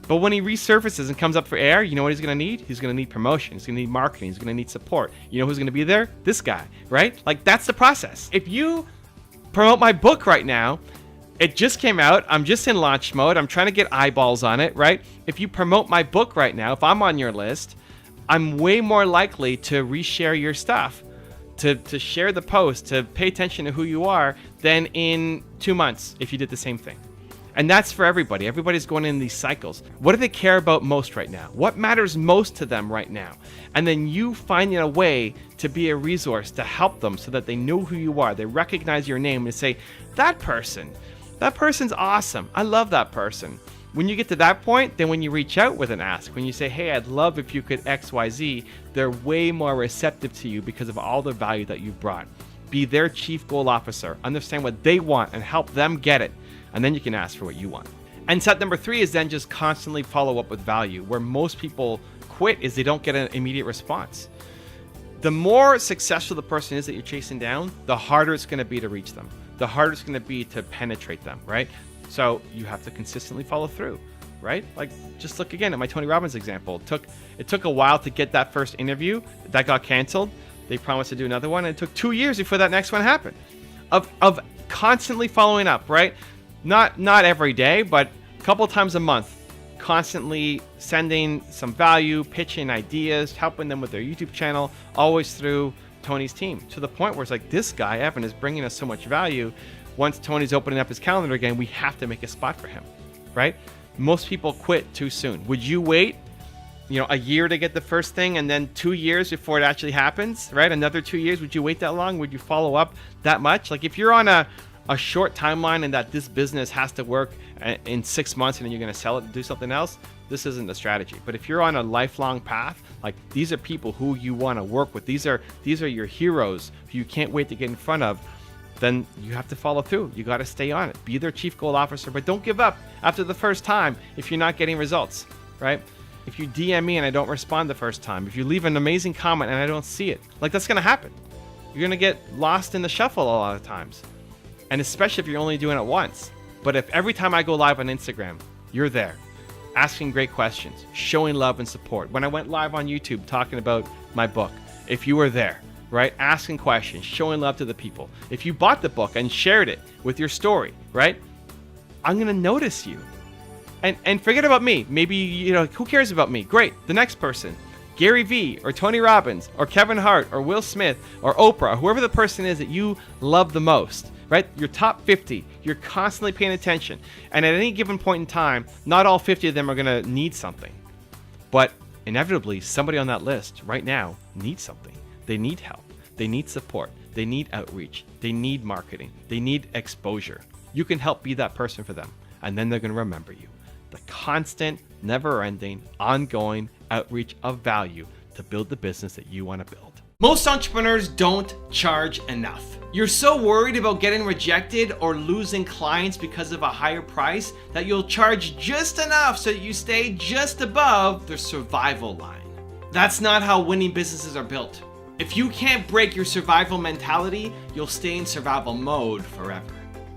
But when he resurfaces and comes up for air, you know what he's going to need? He's going to need promotion. He's going to need marketing. He's going to need support. You know who's going to be there? This guy, right? Like, that's the process. If you promote my book right now, it just came out. I'm just in launch mode. I'm trying to get eyeballs on it, right? If you promote my book right now, if I'm on your list, I'm way more likely to reshare your stuff, to share the post, to pay attention to who you are than in 2 months if you did the same thing. And that's for everybody. Everybody's going in these cycles. What do they care about most right now? What matters most to them right now? And then you finding a way to be a resource to help them so that they know who you are. They recognize your name and say, that person's awesome. I love that person. When you get to that point, then when you reach out with an ask, when you say, hey, I'd love if you could XYZ, they're way more receptive to you because of all the value that you've brought. Be their chief goal officer. Understand what they want and help them get it. And then you can ask for what you want. And step number 3 is then just constantly follow up with value. Where most people quit is they don't get an immediate response. The more successful the person is that you're chasing down, the harder it's going to be to reach them. The harder it's going to be to penetrate them, right? So you have to consistently follow through, right? Like, just look again at my Tony Robbins example. It took a while to get that first interview. That got canceled. They promised to do another one, and it took 2 years before that next one happened. Of constantly following up, right? Not every day, but a couple times a month, constantly sending some value, pitching ideas, helping them with their YouTube channel, always through Tony's team, to the point where it's like, this guy, Evan, is bringing us so much value. Once Tony's opening up his calendar again, we have to make a spot for him, right? Most people quit too soon. Would you wait, a year to get the first thing and then 2 years before it actually happens, right? Another 2 years, would you wait that long? Would you follow up that much? Like, if you're on a short timeline and that this business has to work in 6 months and then you're going to sell it and do something else, this isn't the strategy. But if you're on a lifelong path, like, these are people who you want to work with, these are your heroes who you can't wait to get in front of, then you have to follow through. You got to stay on it. Be their chief goal officer, but don't give up after the first time if you're not getting results, right? If you DM me and I don't respond the first time, if you leave an amazing comment and I don't see it, like, that's going to happen. You're going to get lost in the shuffle a lot of times. And especially if you're only doing it once. But if every time I go live on Instagram, you're there, asking great questions, showing love and support. When I went live on YouTube talking about my book, if you were there, right, asking questions, showing love to the people. If you bought the book and shared it with your story, right, I'm going to notice you. And forget about me. Maybe, you know, who cares about me? Great. The next person, Gary Vee or Tony Robbins or Kevin Hart or Will Smith or Oprah, or whoever the person is that you love the most, right? Your top 50, you're constantly paying attention. And at any given point in time, not all 50 of them are going to need something. But inevitably, somebody on that list right now needs something. They need help. They need support. They need outreach. They need marketing. They need exposure. You can help be that person for them. And then they're going to remember you. The constant, never-ending, ongoing outreach of value to build the business that you want to build. Most entrepreneurs don't charge enough. You're so worried about getting rejected or losing clients because of a higher price that you'll charge just enough so that you stay just above the survival line. That's not how winning businesses are built. If you can't break your survival mentality, you'll stay in survival mode forever.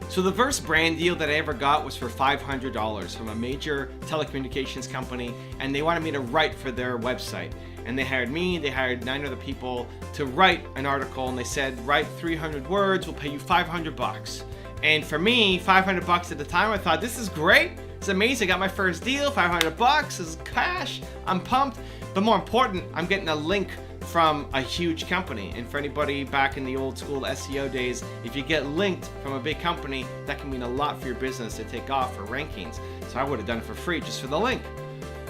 So the first brand deal that I ever got was for $500 from a major telecommunications company, and they wanted me to write for their website. And they hired me, they hired 9 other people to write an article, and they said, write 300 words, we'll pay you $500. And for me, $500 at the time, I thought, this is great. It's amazing. I got my first deal, $500, this is cash. I'm pumped. But more important, I'm getting a link from a huge company. And for anybody back in the old school SEO days, if you get linked from a big company, that can mean a lot for your business to take off for rankings. So I would have done it for free just for the link.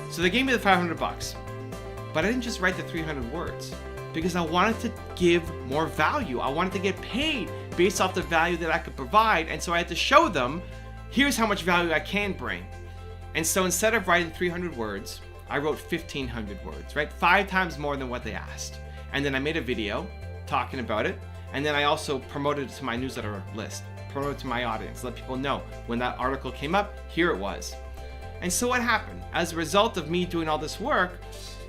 So they gave me the $500, but I didn't just write the 300 words because I wanted to give more value. I wanted to get paid based off the value that I could provide. And so I had to show them, here's how much value I can bring. And so instead of writing 300 words, I wrote 1,500 words, right? 5 times more than what they asked. And then I made a video talking about it. And then I also promoted it to my newsletter list, promoted it to my audience, let people know when that article came up, here it was. And so what happened? As a result of me doing all this work,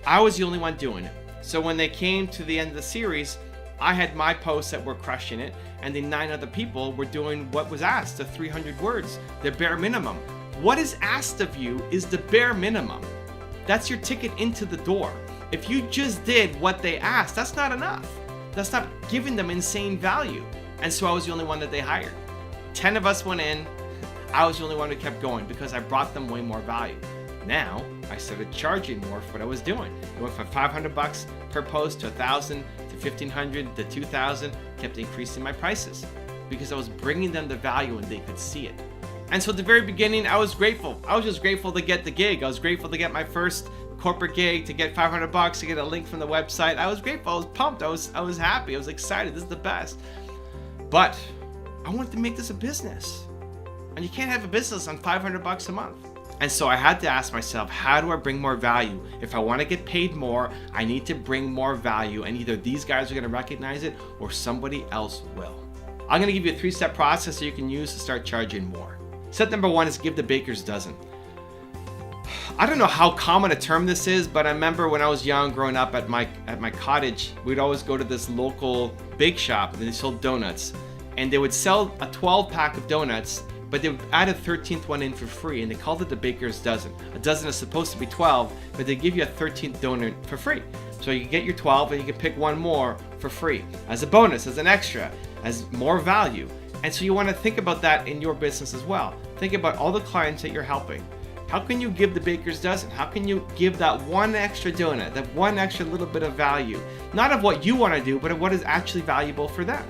I was the only one doing it. So when they came to the end of the series, I had my posts that were crushing it, and the 9 other people were doing what was asked, the 300 words, the bare minimum. What is asked of you is the bare minimum. That's your ticket into the door. If you just did what they asked, that's not enough. That's not giving them insane value. And so I was the only one that they hired. 10 of us went in. I was the only one who kept going because I brought them way more value. Now I started charging more for what I was doing. It went from $500 per post to $1,000 to $1,500 to $2,000. Kept increasing my prices because I was bringing them the value and they could see it. And so at the very beginning, I was grateful. I was just grateful to get the gig. I was grateful to get my first corporate gig, to get $500, to get a link from the website. I was grateful. I was pumped. I was happy. I was excited. This is the best. But I wanted to make this a business. And you can't have a business on $500 a month. And so I had to ask myself, how do I bring more value? If I want to get paid more, I need to bring more value. And either these guys are going to recognize it or somebody else will. I'm going to give you a 3-step process that you can use to start charging more. Step number 1 is give the baker's dozen. I don't know how common a term this is, but I remember when I was young, growing up at my cottage, we'd always go to this local bake shop and they sold donuts. And they would sell a 12-pack of donuts, but they would add a 13th one in for free, and they called it the baker's dozen. A dozen is supposed to be 12, but they give you a 13th donut for free. So you get your 12 and you can pick one more for free as a bonus, as an extra, as more value. And so you want to think about that in your business as well. Think about all the clients that you're helping. How can you give the baker's dozen? How can you give that one extra donut, that one extra little bit of value? Not of what you want to do, but of what is actually valuable for them,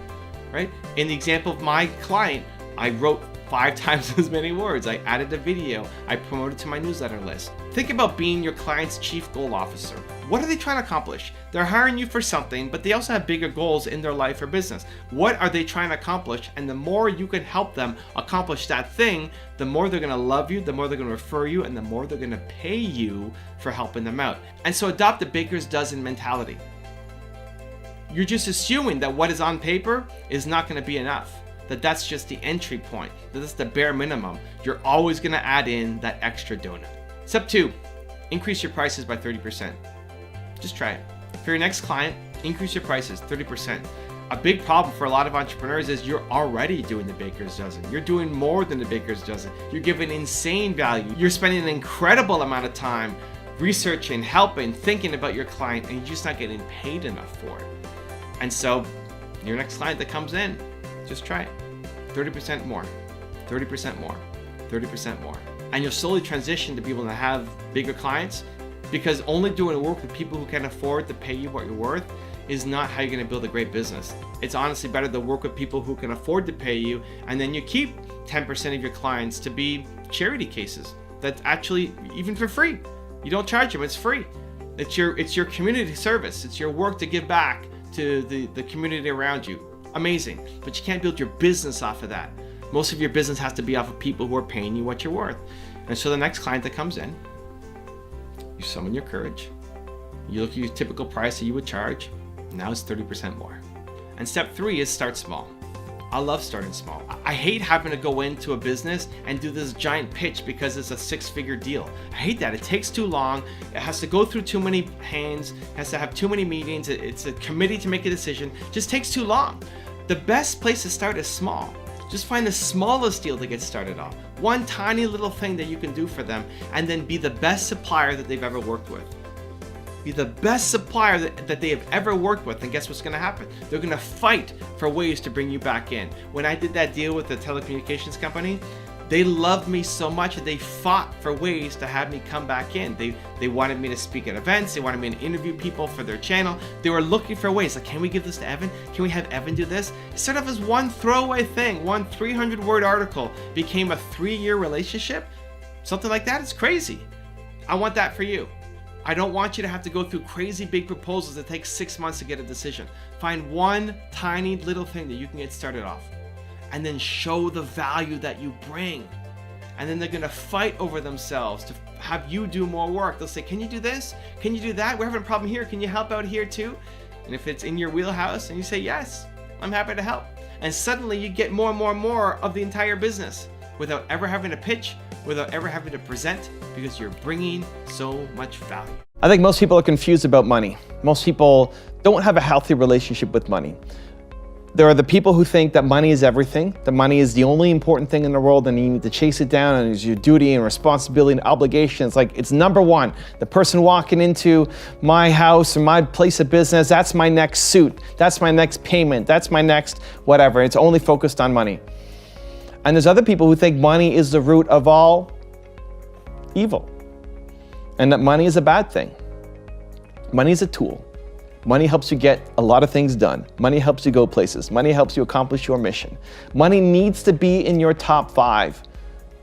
right? In the example of my client, I wrote 5 times as many words. I added a video. I promoted to my newsletter list. Think about being your client's chief goal officer. What are they trying to accomplish? They're hiring you for something, but they also have bigger goals in their life or business. What are they trying to accomplish? And the more you can help them accomplish that thing, the more they're going to love you, the more they're going to refer you, and the more they're going to pay you for helping them out. And so adopt the baker's dozen mentality. You're just assuming that what is on paper is not going to be enough. That's just the entry point. That's the bare minimum. You're always going to add in that extra donut. Step 2, increase your prices by 30%. Just try it. For your next client, increase your prices 30%. A big problem for a lot of entrepreneurs is you're already doing the baker's dozen. You're doing more than the baker's dozen. You're giving insane value. You're spending an incredible amount of time researching, helping, thinking about your client, and you're just not getting paid enough for it. And so your next client that comes in, just try it. 30% more, 30% more, 30% more. And you'll slowly transition to be able to have bigger clients, because only doing work with people who can afford to pay you what you're worth is not how you're going to build a great business. It's honestly better to work with people who can afford to pay you, and then you keep 10% of your clients to be charity cases. That's actually even for free. You don't charge them, it's free. It's your community service. It's your work to give back to the community around you. Amazing. But you can't build your business off of that. Most of your business has to be off of people who are paying you what you're worth. And so the next client that comes in, you summon your courage. You look at your typical price that you would charge. Now it's 30% more. And step 3 is start small. I love starting small. I hate having to go into a business and do this giant pitch because it's a 6-figure deal. I hate that. It takes too long. It has to go through too many hands. It has to have too many meetings. It's a committee to make a decision. It just takes too long. The best place to start is small. Just find the smallest deal to get started off. One tiny little thing that you can do for them, and then be the best supplier that they've ever worked with. Be the best supplier that they have ever worked with, and guess what's going to happen? They're going to fight for ways to bring you back in. When I did that deal with the telecommunications company, they loved me so much that they fought for ways to have me come back in. They wanted me to speak at events. They wanted me to interview people for their channel. They were looking for ways, like, can we give this to Evan? Can we have Evan do this? It started off as one throwaway thing. One 300-word article became a 3-year relationship. Something like that is crazy. I want that for you. I don't want you to have to go through crazy big proposals that take 6 months to get a decision. Find one tiny little thing that you can get started off, and then show the value that you bring. And then they're gonna fight over themselves to have you do more work. They'll say, can you do this? Can you do that? We're having a problem here. Can you help out here too? And if it's in your wheelhouse and you say, yes, I'm happy to help. And suddenly you get more and more and more of the entire business without ever having to pitch, without ever having to present, because you're bringing so much value. I think most people are confused about money. Most people don't have a healthy relationship with money. There are the people who think that money is everything, that money is the only important thing in the world and you need to chase it down, and it's your duty and responsibility and obligation. It's like, it's number one. The person walking into my house or my place of business, that's my next suit, that's my next payment, that's my next whatever. It's only focused on money. And there's other people who think money is the root of all evil, and that money is a bad thing. Money is a tool. Money helps you get a lot of things done. Money helps you go places. Money helps you accomplish your mission. Money needs to be in your top 5.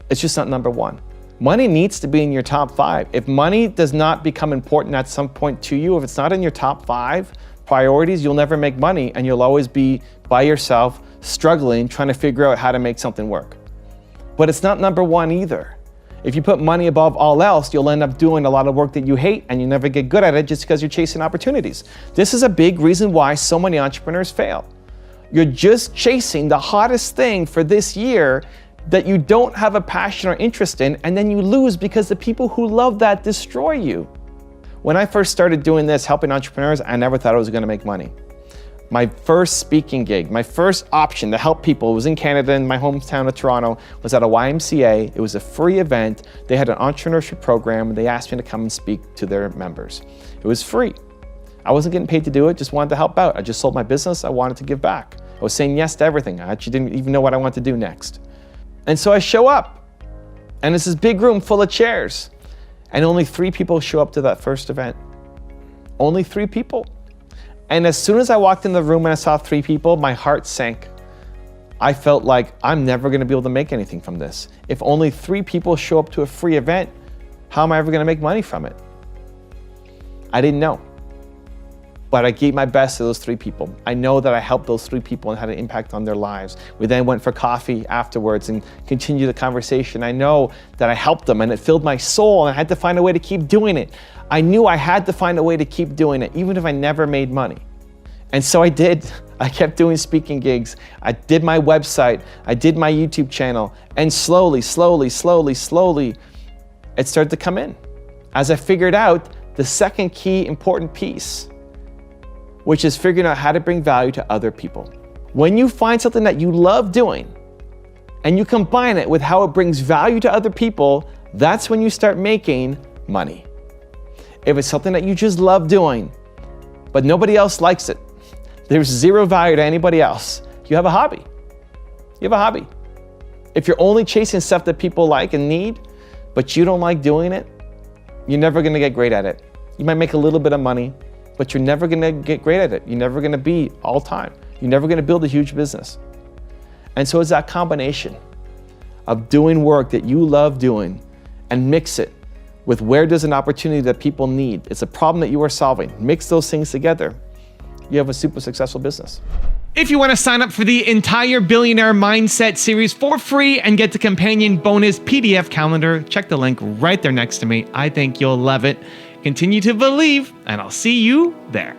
It's just not number 1. Money needs to be in your top 5. If money does not become important at some point to you, if it's not in your top 5 priorities, you'll never make money, and you'll always be by yourself, struggling, trying to figure out how to make something work. But it's not number 1 either. If you put money above all else, you'll end up doing a lot of work that you hate, and you never get good at it just because you're chasing opportunities. This is a big reason why so many entrepreneurs fail. You're just chasing the hottest thing for this year that you don't have a passion or interest in, and then you lose because the people who love that destroy you. When I first started doing this, helping entrepreneurs, I never thought I was going to make money. My first speaking gig, my first option to help people, was in Canada, in my hometown of Toronto, was at a YMCA. It was a free event. They had an entrepreneurship program, and they asked me to come and speak to their members. It was free. I wasn't getting paid to do it, just wanted to help out. I just sold my business, I wanted to give back. I was saying yes to everything. I actually didn't even know what I wanted to do next. And so I show up, and it's this big room full of chairs, and only 3 people show up to that first event. Only 3 people. And as soon as I walked in the room and I saw 3 people, my heart sank. I felt like I'm never gonna be able to make anything from this. If only 3 people show up to a free event, how am I ever gonna make money from it? I didn't know. But I gave my best to those 3 people. I know that I helped those 3 people and had an impact on their lives. We then went for coffee afterwards and continued the conversation. I know that I helped them, and it filled my soul, and I had to find a way to keep doing it. I knew I had to find a way to keep doing it, even if I never made money. And so I did. I kept doing speaking gigs. I did my website. I did my YouTube channel. And slowly, it started to come in. As I figured out, the second key important piece which is figuring out how to bring value to other people. When you find something that you love doing and you combine it with how it brings value to other people, that's when you start making money. If it's something that you just love doing, but nobody else likes it, there's zero value to anybody else, you have a hobby. You have a hobby. If you're only chasing stuff that people like and need, but you don't like doing it, you're never gonna get great at it. You might make a little bit of money, but you're never gonna get great at it. You're never gonna be all time. You're never gonna build a huge business. And so it's that combination of doing work that you love doing and mix it with where there's an opportunity that people need. It's a problem that you are solving. Mix those things together. You have a super successful business. If you want to sign up for the entire Billionaire Mindset series for free and get the companion bonus PDF calendar, check the link right there next to me. I think you'll love it. Continue to believe, and I'll see you there.